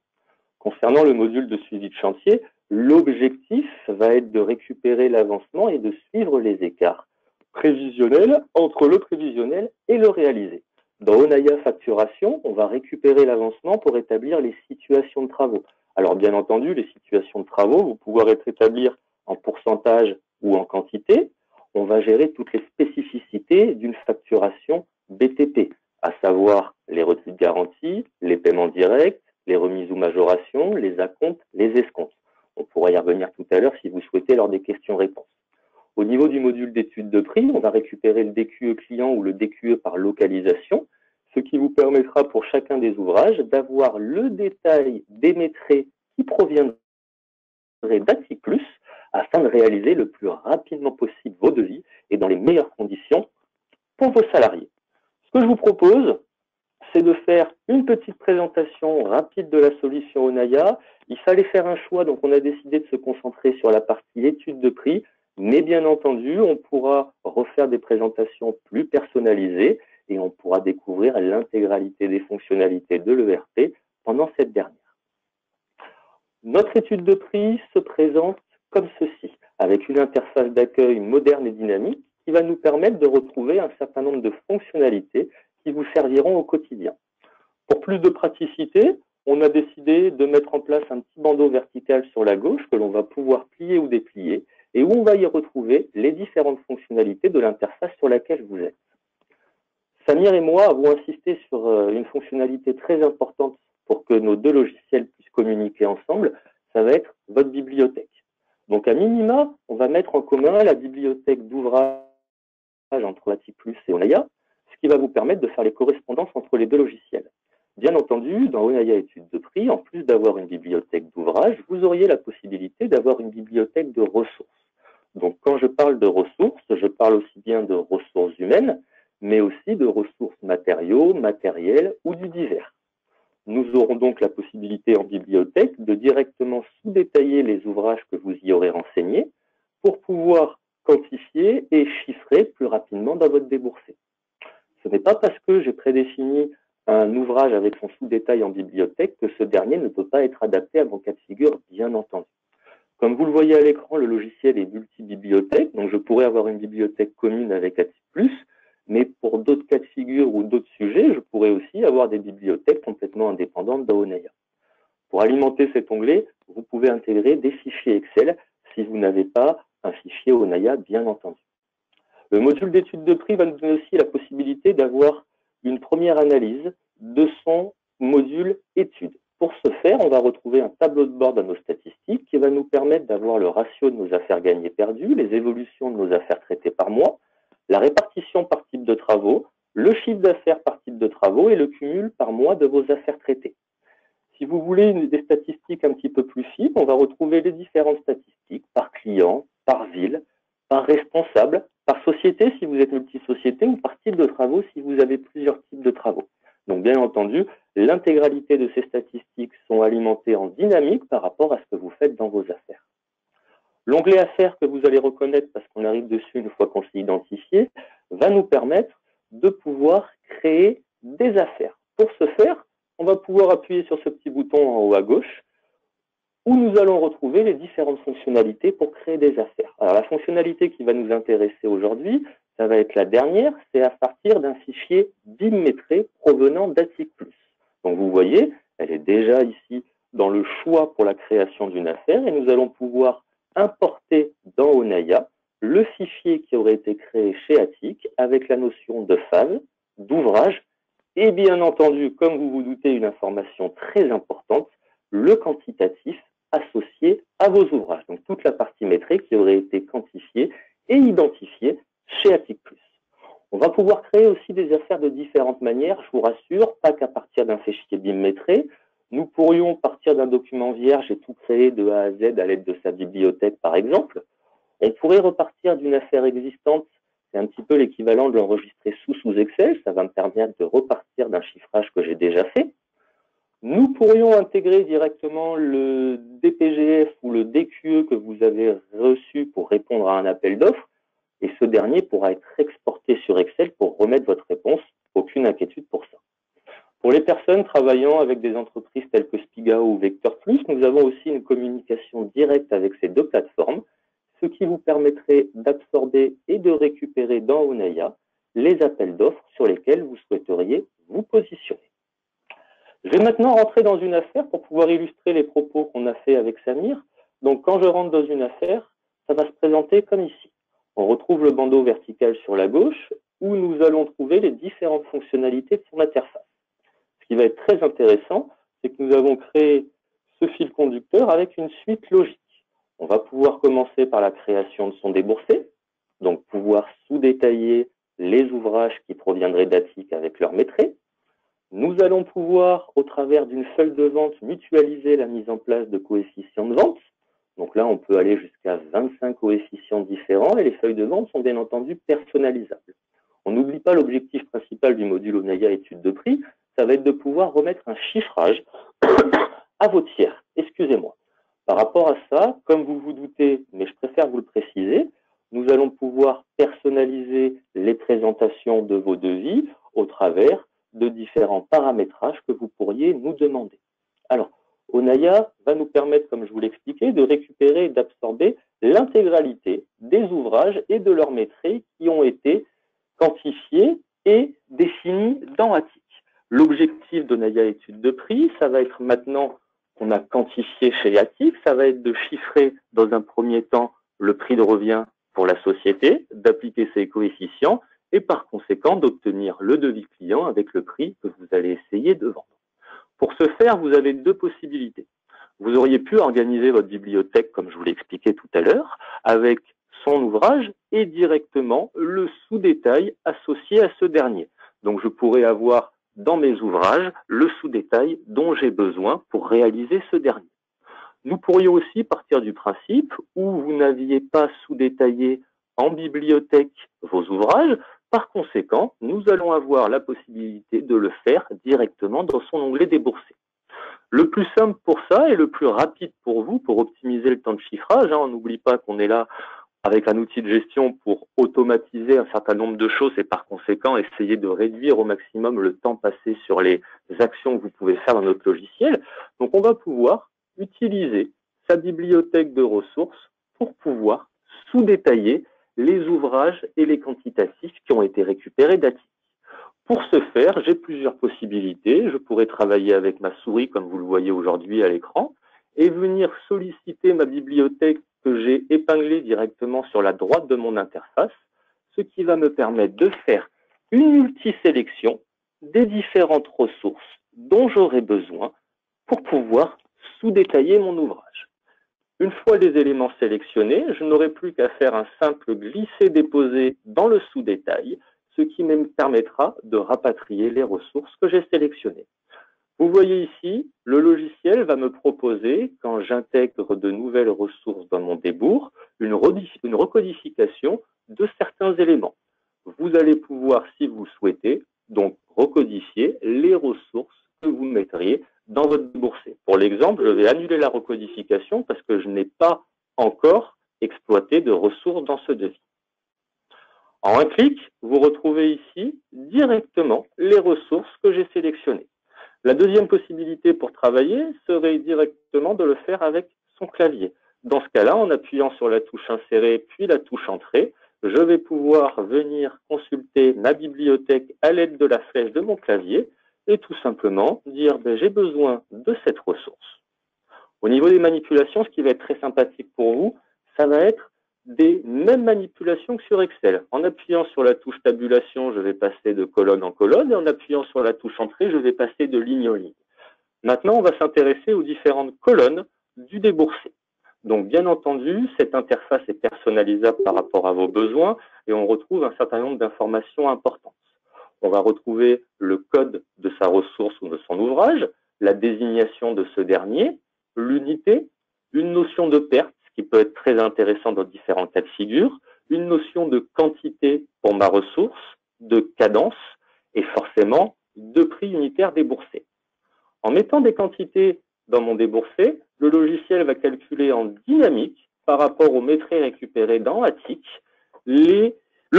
Concernant le module de suivi de chantier, l'objectif va être de récupérer l'avancement et de suivre les écarts prévisionnels entre le prévisionnel et le réalisé. Dans Onaya Facturation, on va récupérer l'avancement pour établir les situations de travaux. Alors bien entendu, les situations de travaux vont pouvoir être établies en pourcentage ou en quantité. On va gérer toutes les spécificités d'une facturation BTP, à savoir les retenues de garantie, les paiements directs, les remises ou majorations, les acomptes, les escomptes. On pourra y revenir tout à l'heure si vous souhaitez lors des questions-réponses. Au niveau du module d'étude de prix, on va récupérer le DQE client ou le DQE par localisation, ce qui vous permettra pour chacun des ouvrages d'avoir le détail des métrés qui proviendraient d'Attic Plus afin de réaliser le plus rapidement possible vos devis et dans les meilleures conditions pour vos salariés. Ce que je vous propose, c'est de faire une petite présentation rapide de la solution Onaya. Il fallait faire un choix, donc on a décidé de se concentrer sur la partie étude de prix, mais bien entendu, on pourra refaire des présentations plus personnalisées et on pourra découvrir l'intégralité des fonctionnalités de l'ERP pendant cette dernière. Notre étude de prix se présente comme ceci, avec une interface d'accueil moderne et dynamique qui va nous permettre de retrouver un certain nombre de fonctionnalités qui vous serviront au quotidien. Pour plus de praticité, on a décidé de mettre en place un petit bandeau vertical sur la gauche que l'on va pouvoir plier ou déplier et où on va y retrouver les différentes fonctionnalités de l'interface sur laquelle vous êtes. Samir et moi avons insisté sur une fonctionnalité très importante pour que nos deux logiciels puissent communiquer ensemble, ça va être votre bibliothèque. Donc à minima, on va mettre en commun la bibliothèque d'ouvrages entre Attic Plus et Onaya, ce qui va vous permettre de faire les correspondances entre les deux logiciels. Bien entendu, dans Onaya Études de prix, en plus d'avoir une bibliothèque d'ouvrages, vous auriez la possibilité d'avoir une bibliothèque de ressources. Donc quand je parle de ressources, je parle aussi bien de ressources humaines, mais aussi de ressources matériaux, matériels ou du divers. Nous aurons donc la possibilité en bibliothèque de directement sous-détailler les ouvrages que vous y aurez renseignés pour pouvoir quantifier et chiffrer plus rapidement dans votre déboursé. Ce n'est pas parce que j'ai prédéfini un ouvrage avec son sous-détail en bibliothèque que ce dernier ne peut pas être adapté à mon cas de figure, bien entendu. Comme vous le voyez à l'écran, le logiciel est multi-bibliothèque, donc je pourrais avoir une bibliothèque commune avec Attic Plus, mais pour d'autres cas de figure ou d'autres sujets, je pourrais aussi avoir des bibliothèques complètement indépendantes d'Onaya. Pour alimenter cet onglet, vous pouvez intégrer des fichiers Excel si vous n'avez pas un fichier Onaya, bien entendu. Le module d'étude de prix va nous donner aussi la possibilité d'avoir une première analyse de son module étude. Pour ce faire, on va retrouver un tableau de bord dans nos statistiques qui va nous permettre d'avoir le ratio de nos affaires gagnées perdues, les évolutions de nos affaires traitées par mois, la répartition par type de travaux, le chiffre d'affaires par type de travaux et le cumul par mois de vos affaires traitées. Si si vous voulez des statistiques un petit peu plus fines, on va retrouver les différentes statistiques par client, par ville, par responsable, par société si vous êtes multisociété ou par type de travaux si vous avez plusieurs types de travaux. Donc bien entendu, l'intégralité de ces statistiques sont alimentées en dynamique par rapport à ce que vous faites dans vos affaires. L'onglet affaires que vous allez reconnaître parce qu'on arrive dessus une fois qu'on s'est identifié, va nous permettre de pouvoir créer des affaires. Pour ce faire, on va pouvoir appuyer sur ce petit bouton en haut à gauche où nous allons retrouver les différentes fonctionnalités pour créer des affaires. Alors la fonctionnalité qui va nous intéresser aujourd'hui, ça va être la dernière, c'est à partir d'un fichier BIM-métré provenant d'Atic+. Donc vous voyez, elle est déjà ici dans le choix pour la création d'une affaire et nous allons pouvoir importer dans Onaya le fichier qui aurait été créé chez Atic avec la notion de phase, d'ouvrage et bien entendu, comme vous vous doutez, une information très importante, le quantitatif associé à vos ouvrages. Donc toute la partie métrée qui aurait été quantifiée et identifiée chez Atic+. On va pouvoir créer aussi des affaires de différentes manières, je vous rassure, pas qu'à partir d'un fichier BIM métré. Nous pourrions partir d'un document vierge et tout créer de A à Z à l'aide de sa bibliothèque, par exemple. On pourrait repartir d'une affaire existante, c'est un petit peu l'équivalent de l'enregistrer sous Excel, ça va me permettre de repartir d'un chiffrage que j'ai déjà fait. Nous pourrions intégrer directement le DPGF ou le DQE que vous avez reçu pour répondre à un appel d'offres, et ce dernier pourra être exporté sur Excel pour remettre votre réponse, aucune inquiétude pour ça. Pour les personnes travaillant avec des entreprises telles que Spigao ou Vector+, nous avons aussi une communication directe avec ces deux plateformes, ce qui vous permettrait d'absorber et de récupérer dans Onaya les appels d'offres sur lesquels vous souhaiteriez vous positionner. Je vais maintenant rentrer dans une affaire pour pouvoir illustrer les propos qu'on a fait avec Samir. Donc quand je rentre dans une affaire, ça va se présenter comme ici. On retrouve le bandeau vertical sur la gauche où nous allons trouver les différentes fonctionnalités de son interface. Ce qui va être très intéressant, c'est que nous avons créé ce fil conducteur avec une suite logique. On va pouvoir commencer par la création de son déboursé, donc pouvoir sous-détailler les ouvrages qui proviendraient d'Atic avec leur métré. Nous allons pouvoir, au travers d'une feuille de vente, mutualiser la mise en place de coefficients de vente. Donc là, on peut aller jusqu'à 25 coefficients différents et les feuilles de vente sont bien entendu personnalisables. On n'oublie pas l'objectif principal du module Onaya étude de prix, ça va être de pouvoir remettre un chiffrage à vos tiers. Excusez-moi. Par rapport à ça, comme vous vous doutez, mais je préfère vous le préciser, nous allons pouvoir personnaliser les présentations de vos devis au travers de différents paramétrages que vous pourriez nous demander. Alors, Onaya va nous permettre, comme je vous l'expliquais, de récupérer et d'absorber l'intégralité des ouvrages et de leurs métriques qui ont été quantifiés et définis dans Atic. L'objectif d'Onaya étude de prix, ça va être maintenant qu'on a quantifié chez Atic, ça va être de chiffrer dans un premier temps le prix de revient pour la société, d'appliquer ses coefficients et par conséquent d'obtenir le devis client avec le prix que vous allez essayer de vendre. Pour ce faire, vous avez deux possibilités. Vous auriez pu organiser votre bibliothèque, comme je vous l'ai expliqué tout à l'heure, avec son ouvrage et directement le sous-détail associé à ce dernier. Donc je pourrais avoir dans mes ouvrages le sous-détail dont j'ai besoin pour réaliser ce dernier. Nous pourrions aussi partir du principe où vous n'aviez pas sous-détaillé en bibliothèque vos ouvrages. Par conséquent, nous allons avoir la possibilité de le faire directement dans son onglet déboursé. Le plus simple pour ça et le plus rapide pour vous, pour optimiser le temps de chiffrage, on n'oublie pas qu'on est là avec un outil de gestion pour automatiser un certain nombre de choses et par conséquent essayer de réduire au maximum le temps passé sur les actions que vous pouvez faire dans notre logiciel. Donc on va pouvoir utiliser sa bibliothèque de ressources pour pouvoir sous-détailler les ouvrages et les quantitatifs qui ont été récupérés d'Atic. Pour ce faire, j'ai plusieurs possibilités. Je pourrais travailler avec ma souris, comme vous le voyez aujourd'hui à l'écran, et venir solliciter ma bibliothèque que j'ai épinglée directement sur la droite de mon interface, ce qui va me permettre de faire une multisélection des différentes ressources dont j'aurai besoin pour pouvoir sous-détailler mon ouvrage. Une fois les éléments sélectionnés, je n'aurai plus qu'à faire un simple glisser-déposer dans le sous-détail, ce qui me permettra de rapatrier les ressources que j'ai sélectionnées. Vous voyez ici, le logiciel va me proposer, quand j'intègre de nouvelles ressources dans mon débours, une recodification de certains éléments. Vous allez pouvoir, si vous le souhaitez, donc recodifier les ressources que vous mettriez dans votre déboursé. Pour l'exemple, je vais annuler la recodification parce que je n'ai pas encore exploité de ressources dans ce devis. En un clic, vous retrouvez ici directement les ressources que j'ai sélectionnées. La deuxième possibilité pour travailler serait directement de le faire avec son clavier. Dans ce cas-là, en appuyant sur la touche Insérer puis la touche Entrée, je vais pouvoir venir consulter ma bibliothèque à l'aide de la flèche de mon clavier et tout simplement dire j'ai besoin de cette ressource. Au niveau des manipulations, ce qui va être très sympathique pour vous, ça va être des mêmes manipulations que sur Excel. En appuyant sur la touche tabulation, je vais passer de colonne en colonne et en appuyant sur la touche entrée, je vais passer de ligne en ligne. Maintenant, on va s'intéresser aux différentes colonnes du déboursé. Donc, bien entendu, cette interface est personnalisable par rapport à vos besoins et on retrouve un certain nombre d'informations importantes. On va retrouver le code de sa ressource ou de son ouvrage, la désignation de ce dernier, l'unité, une notion de perte, ce qui peut être très intéressant dans différents cas de figure, une notion de quantité pour ma ressource, de cadence et forcément de prix unitaire déboursé. En mettant des quantités dans mon déboursé, le logiciel va calculer en dynamique par rapport au mètre récupéré dans ATIC le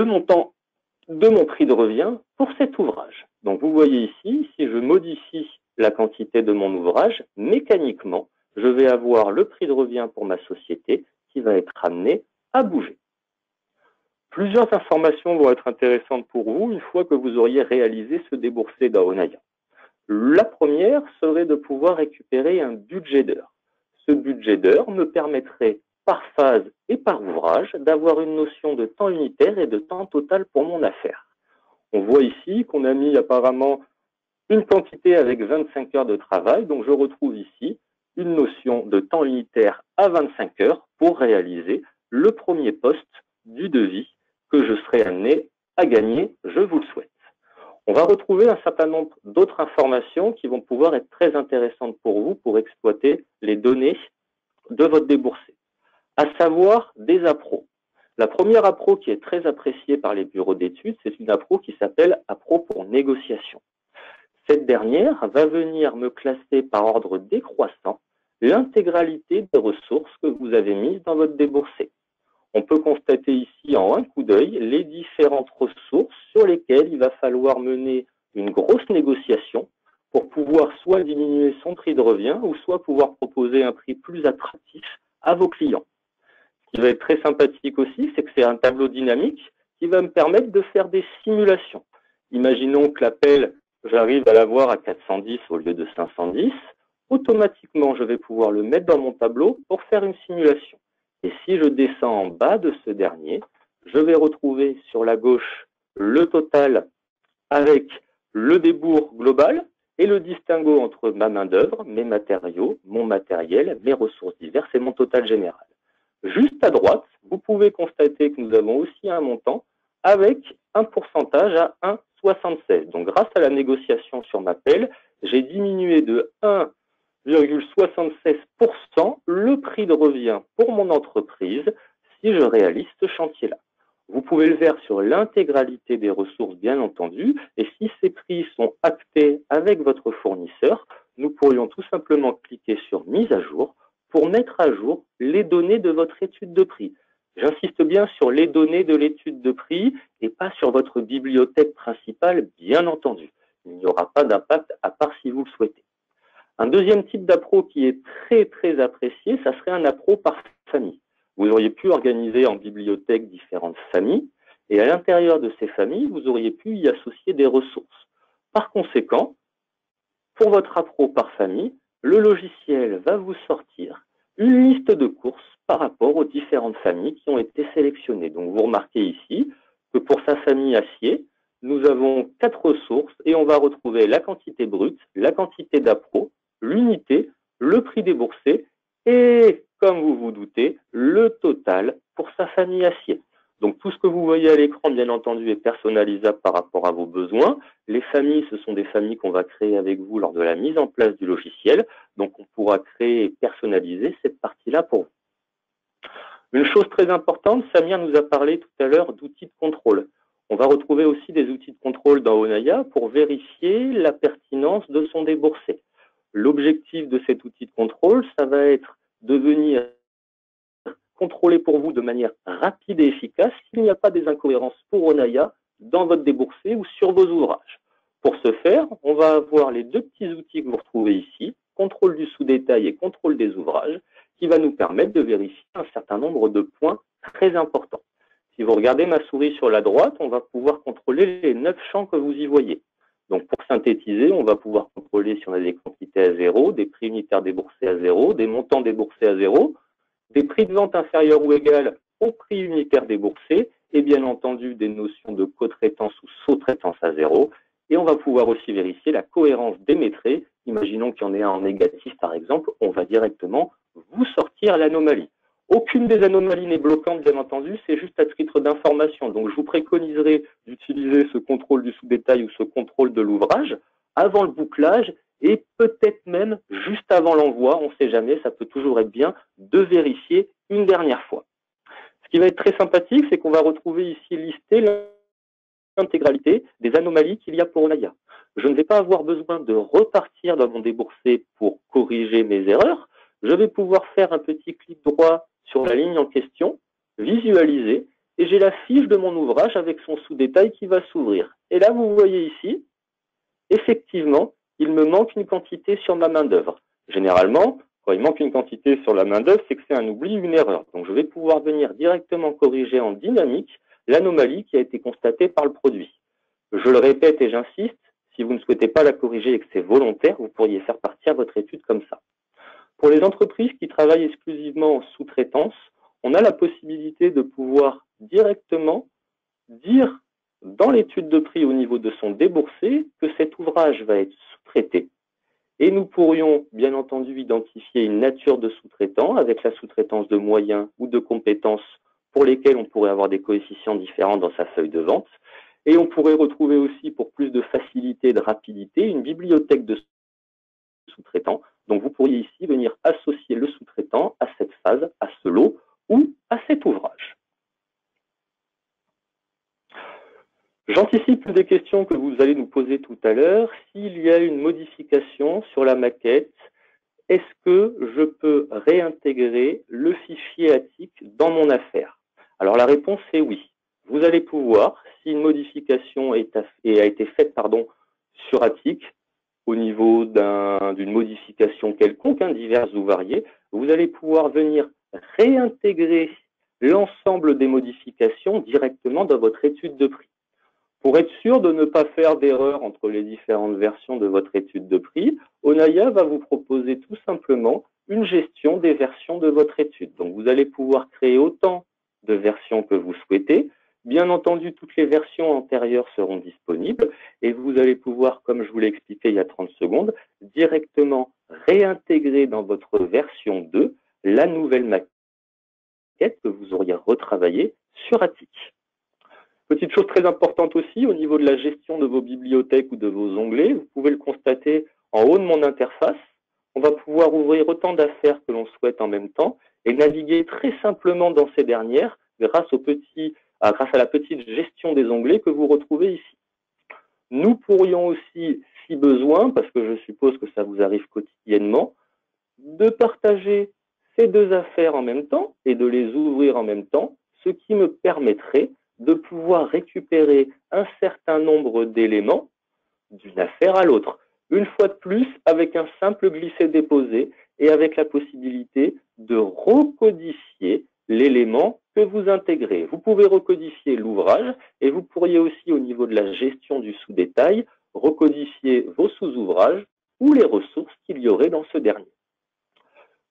montant de mon prix de revient pour cet ouvrage. Donc vous voyez ici, si je modifie la quantité de mon ouvrage, mécaniquement, je vais avoir le prix de revient pour ma société qui va être amené à bouger. Plusieurs informations vont être intéressantes pour vous une fois que vous auriez réalisé ce déboursé dans Onaya. La première serait de pouvoir récupérer un budget d'heure. Ce budget d'heure me permettrait par phase et par ouvrage d'avoir une notion de temps unitaire et de temps total pour mon affaire. On voit ici qu'on a mis apparemment une quantité avec 25 heures de travail, donc je retrouve ici une notion de temps unitaire à 25 heures pour réaliser le premier poste du devis que je serai amené à gagner, je vous le souhaite. On va retrouver un certain nombre d'autres informations qui vont pouvoir être très intéressantes pour vous pour exploiter les données de votre déboursé, à savoir des appros. La première appro qui est très appréciée par les bureaux d'études, c'est une appro qui s'appelle appro pour négociation. Cette dernière va venir me classer par ordre décroissant l'intégralité des ressources que vous avez mises dans votre déboursé. On peut constater ici en un coup d'œil les différentes ressources sur lesquelles il va falloir mener une grosse négociation pour pouvoir soit diminuer son prix de revient ou soit pouvoir proposer un prix plus attractif à vos clients. Ce qui va être très sympathique aussi, c'est que c'est un tableau dynamique qui va me permettre de faire des simulations. Imaginons que l'appel, j'arrive à l'avoir à 410 au lieu de 510. Automatiquement, je vais pouvoir le mettre dans mon tableau pour faire une simulation. Et si je descends en bas de ce dernier, je vais retrouver sur la gauche le total avec le débours global et le distinguo entre ma main-d'œuvre, mes matériaux, mon matériel, mes ressources diverses et mon total général. Juste à droite, vous pouvez constater que nous avons aussi un montant avec un pourcentage à 1,76. Donc grâce à la négociation sur ma pelle, j'ai diminué de 1,76% le prix de revient pour mon entreprise si je réalise ce chantier-là. Vous pouvez le faire sur l'intégralité des ressources, bien entendu, et si ces prix sont actés avec votre fournisseur, nous pourrions tout simplement cliquer sur « Mise à jour » pour mettre à jour les données de votre étude de prix. J'insiste bien sur les données de l'étude de prix et pas sur votre bibliothèque principale, bien entendu. Il n'y aura pas d'impact à part si vous le souhaitez. Un deuxième type d'appro qui est très apprécié, ça serait un appro par famille. Vous auriez pu organiser en bibliothèque différentes familles et à l'intérieur de ces familles, vous auriez pu y associer des ressources. Par conséquent, pour votre appro par famille, le logiciel va vous sortir une liste de courses par rapport aux différentes familles qui ont été sélectionnées. Donc vous remarquez ici que pour sa famille acier, nous avons 4 ressources et on va retrouver la quantité brute, la quantité d'appro, l'unité, le prix déboursé et, comme vous vous doutez, le total pour sa famille acier. Donc tout ce que vous voyez à l'écran, bien entendu, est personnalisable par rapport à vos besoins. Les familles, ce sont des familles qu'on va créer avec vous lors de la mise en place du logiciel. Donc on pourra créer et personnaliser cette partie-là pour vous. Une chose très importante, Samir nous a parlé tout à l'heure d'outils de contrôle. On va retrouver aussi des outils de contrôle dans Onaya pour vérifier la pertinence de son déboursé. L'objectif de cet outil de contrôle, ça va être de venir contrôler pour vous de manière rapide et efficace s'il n'y a pas des incohérences pour Onaya dans votre déboursé ou sur vos ouvrages. Pour ce faire, on va avoir les deux petits outils que vous retrouvez ici, contrôle du sous-détail et contrôle des ouvrages, qui va nous permettre de vérifier un certain nombre de points très importants. Si vous regardez ma souris sur la droite, on va pouvoir contrôler les 9 champs que vous y voyez. Donc pour synthétiser, on va pouvoir contrôler si on a des quantités à zéro, des prix unitaires déboursés à zéro, des montants déboursés à zéro, des prix de vente inférieurs ou égaux au prix unitaire déboursé, et bien entendu des notions de co-traitance ou sous-traitance à zéro. Et on va pouvoir aussi vérifier la cohérence des métrés. Imaginons qu'il y en ait un en négatif par exemple, on va directement vous sortir l'anomalie. Aucune des anomalies n'est bloquante, bien entendu, c'est juste à titre d'information. Donc, je vous préconiserai d'utiliser ce contrôle du sous-détail ou ce contrôle de l'ouvrage avant le bouclage et peut-être même juste avant l'envoi. On ne sait jamais, ça peut toujours être bien de vérifier une dernière fois. Ce qui va être très sympathique, c'est qu'on va retrouver ici listé l'intégralité des anomalies qu'il y a pour Onaya. Je ne vais pas avoir besoin de repartir dans mon déboursé pour corriger mes erreurs. Je vais pouvoir faire un petit clic droit sur la ligne en question, visualiser, et j'ai la fiche de mon ouvrage avec son sous-détail qui va s'ouvrir. Et là, vous voyez ici, effectivement, il me manque une quantité sur ma main-d'œuvre. Généralement, quand il manque une quantité sur la main-d'œuvre, c'est que c'est un oubli, une erreur. Donc, je vais pouvoir venir directement corriger en dynamique l'anomalie qui a été constatée par le produit. Je le répète et j'insiste, si vous ne souhaitez pas la corriger et que c'est volontaire, vous pourriez faire partir votre étude comme ça. Pour les entreprises qui travaillent exclusivement en sous-traitance, on a la possibilité de pouvoir directement dire dans l'étude de prix au niveau de son déboursé que cet ouvrage va être sous-traité. Et nous pourrions bien entendu identifier une nature de sous-traitant avec la sous-traitance de moyens ou de compétences pour lesquelles on pourrait avoir des coefficients différents dans sa feuille de vente. Et on pourrait retrouver aussi, pour plus de facilité et de rapidité, une bibliothèque de sous-traitants. Donc, vous pourriez ici venir associer le sous-traitant à cette phase, à ce lot ou à cet ouvrage. J'anticipe des questions que vous allez nous poser tout à l'heure. S'il y a une modification sur la maquette, est-ce que je peux réintégrer le fichier ATIC dans mon affaire? Alors, la réponse est oui. Vous allez pouvoir, si une modification a été faite sur ATIC, au niveau d'une modification quelconque, diverses ou variées, vous allez pouvoir venir réintégrer l'ensemble des modifications directement dans votre étude de prix. Pour être sûr de ne pas faire d'erreur entre les différentes versions de votre étude de prix, Onaya va vous proposer tout simplement une gestion des versions de votre étude. Donc, vous allez pouvoir créer autant de versions que vous souhaitez. Bien entendu, toutes les versions antérieures seront disponibles et vous allez pouvoir, comme je vous l'ai expliqué il y a 30 secondes, directement réintégrer dans votre version 2 la nouvelle maquette que vous auriez retravaillée sur ATIC. Petite chose très importante aussi, au niveau de la gestion de vos bibliothèques ou de vos onglets, vous pouvez le constater en haut de mon interface. On va pouvoir ouvrir autant d'affaires que l'on souhaite en même temps et naviguer très simplement dans ces dernières grâce à la petite gestion des onglets que vous retrouvez ici. Nous pourrions aussi, si besoin, parce que je suppose que ça vous arrive quotidiennement, de partager ces deux affaires en même temps et de les ouvrir en même temps, ce qui me permettrait de pouvoir récupérer un certain nombre d'éléments d'une affaire à l'autre. Une fois de plus, avec un simple glisser-déposer et avec la possibilité de recodifier l'élément que vous intégrez. Vous pouvez recodifier l'ouvrage et vous pourriez aussi, au niveau de la gestion du sous-détail, recodifier vos sous-ouvrages ou les ressources qu'il y aurait dans ce dernier.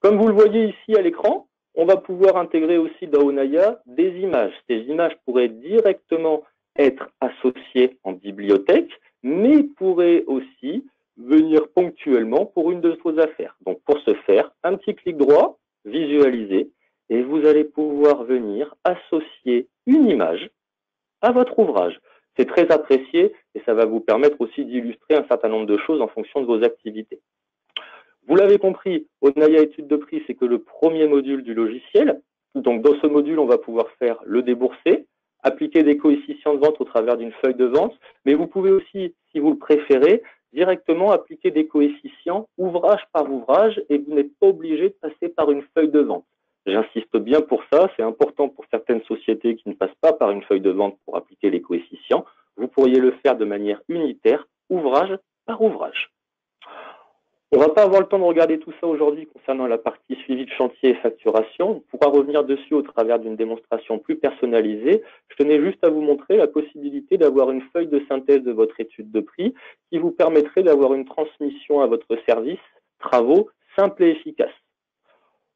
Comme vous le voyez ici à l'écran, on va pouvoir intégrer aussi dans Onaya des images. Ces images pourraient directement être associées en bibliothèque, mais pourraient aussi venir ponctuellement pour une de vos affaires. Donc pour ce faire, un petit clic droit, visualiser, et vous allez pouvoir venir associer une image à votre ouvrage. C'est très apprécié et ça va vous permettre aussi d'illustrer un certain nombre de choses en fonction de vos activités. Vous l'avez compris, Onaya étude de prix, c'est que le premier module du logiciel. Donc, dans ce module, on va pouvoir faire le déboursé, appliquer des coefficients de vente au travers d'une feuille de vente, mais vous pouvez aussi, si vous le préférez, directement appliquer des coefficients ouvrage par ouvrage et vous n'êtes pas obligé de passer par une feuille de vente. J'insiste bien pour ça, c'est important pour certaines sociétés qui ne passent pas par une feuille de vente pour appliquer les coefficients. Vous pourriez le faire de manière unitaire, ouvrage par ouvrage. On ne va pas avoir le temps de regarder tout ça aujourd'hui concernant la partie suivi de chantier et facturation. On pourra revenir dessus au travers d'une démonstration plus personnalisée. Je tenais juste à vous montrer la possibilité d'avoir une feuille de synthèse de votre étude de prix qui vous permettrait d'avoir une transmission à votre service, travaux, simple et efficace.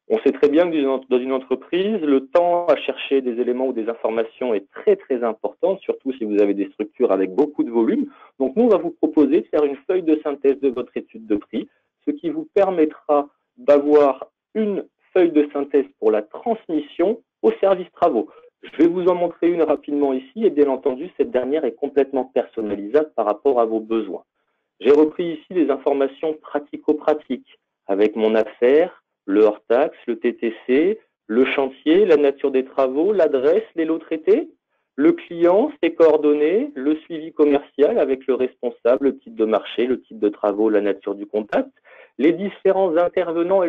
On sait très bien que dans une entreprise, le temps à chercher des éléments ou des informations est très très important, surtout si vous avez des structures avec beaucoup de volume. Donc nous, on va vous proposer de faire une feuille de synthèse de votre étude de prix, ce qui vous permettra d'avoir une feuille de synthèse pour la transmission au service travaux. Je vais vous en montrer une rapidement ici et bien entendu, cette dernière est complètement personnalisable par rapport à vos besoins. J'ai repris ici les informations pratico-pratiques avec mon affaire, le hors-taxe, le TTC, le chantier, la nature des travaux, l'adresse, les lots traités, le client, ses coordonnées, le suivi commercial avec le responsable, le type de marché, le type de travaux, la nature du contact, les différents intervenants et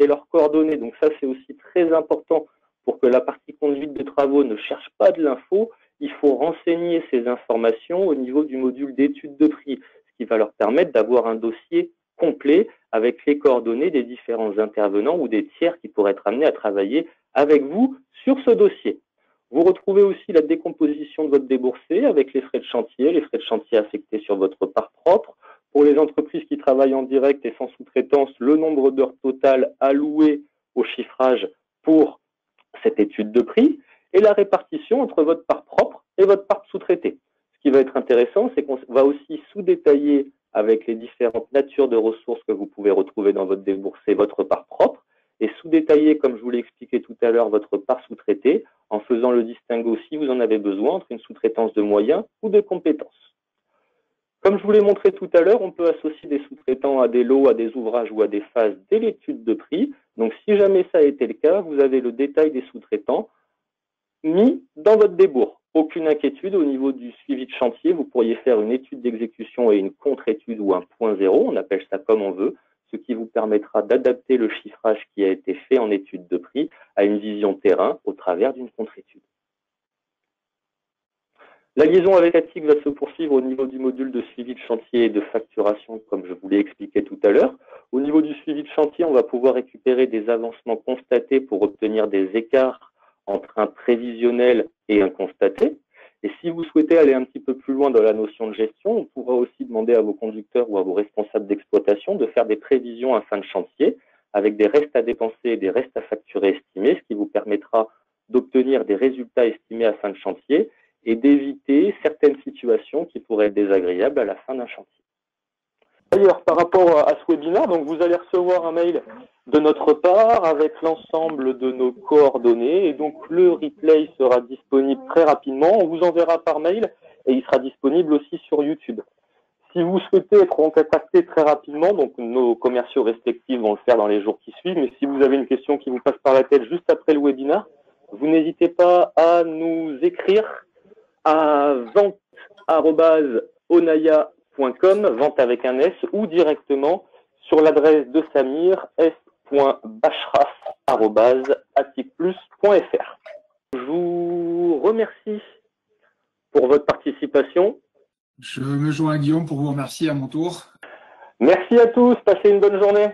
leurs coordonnées. Donc ça, c'est aussi très important pour que la partie conduite de travaux ne cherche pas de l'info. Il faut renseigner ces informations au niveau du module d'étude de prix, ce qui va leur permettre d'avoir un dossier complet avec les coordonnées des différents intervenants ou des tiers qui pourraient être amenés à travailler avec vous sur ce dossier. Vous retrouvez aussi la décomposition de votre déboursé avec les frais de chantier affectés sur votre part propre. Pour les entreprises qui travaillent en direct et sans sous-traitance, le nombre d'heures totales allouées au chiffrage pour cette étude de prix et la répartition entre votre part propre et votre part sous-traitée. Ce qui va être intéressant, c'est qu'on va aussi sous-détailler avec les différentes natures de ressources que vous pouvez retrouver dans votre déboursé, votre part propre, et sous-détailler, comme je vous l'ai expliqué tout à l'heure, votre part sous-traitée, en faisant le distinguo, si vous en avez besoin, entre une sous-traitance de moyens ou de compétences. Comme je vous l'ai montré tout à l'heure, on peut associer des sous-traitants à des lots, à des ouvrages ou à des phases dès l'étude de prix. Donc, si jamais ça a été le cas, vous avez le détail des sous-traitants mis dans votre débours. Aucune inquiétude au niveau du suivi de chantier. Vous pourriez faire une étude d'exécution et une contre-étude ou un point zéro, on appelle ça comme on veut, ce qui vous permettra d'adapter le chiffrage qui a été fait en étude de prix à une vision terrain au travers d'une contre-étude. La liaison avec ATIC va se poursuivre au niveau du module de suivi de chantier et de facturation, comme je vous l'ai expliqué tout à l'heure. Au niveau du suivi de chantier, on va pouvoir récupérer des avancements constatés pour obtenir des écarts entre un prévisionnel et un constaté. Et si vous souhaitez aller un petit peu plus loin dans la notion de gestion, on pourra aussi demander à vos conducteurs ou à vos responsables d'exploitation de faire des prévisions à fin de chantier avec des restes à dépenser et des restes à facturer estimés, ce qui vous permettra d'obtenir des résultats estimés à fin de chantier et d'éviter certaines situations qui pourraient être désagréables à la fin d'un chantier. D'ailleurs, par rapport à ce webinaire, donc vous allez recevoir un mail de notre part avec l'ensemble de nos coordonnées et donc le replay sera disponible très rapidement. On vous enverra par mail et il sera disponible aussi sur YouTube. Si vous souhaitez être contacté très rapidement, donc nos commerciaux respectifs vont le faire dans les jours qui suivent, mais si vous avez une question qui vous passe par la tête juste après le webinaire, vous n'hésitez pas à nous écrire à vente@onaya.com, vente avec un S, ou directement sur l'adresse de Samir, s.bashraf@aticplus.fr. Je vous remercie pour votre participation. Je me joins à Guillaume pour vous remercier à mon tour. Merci à tous, passez une bonne journée.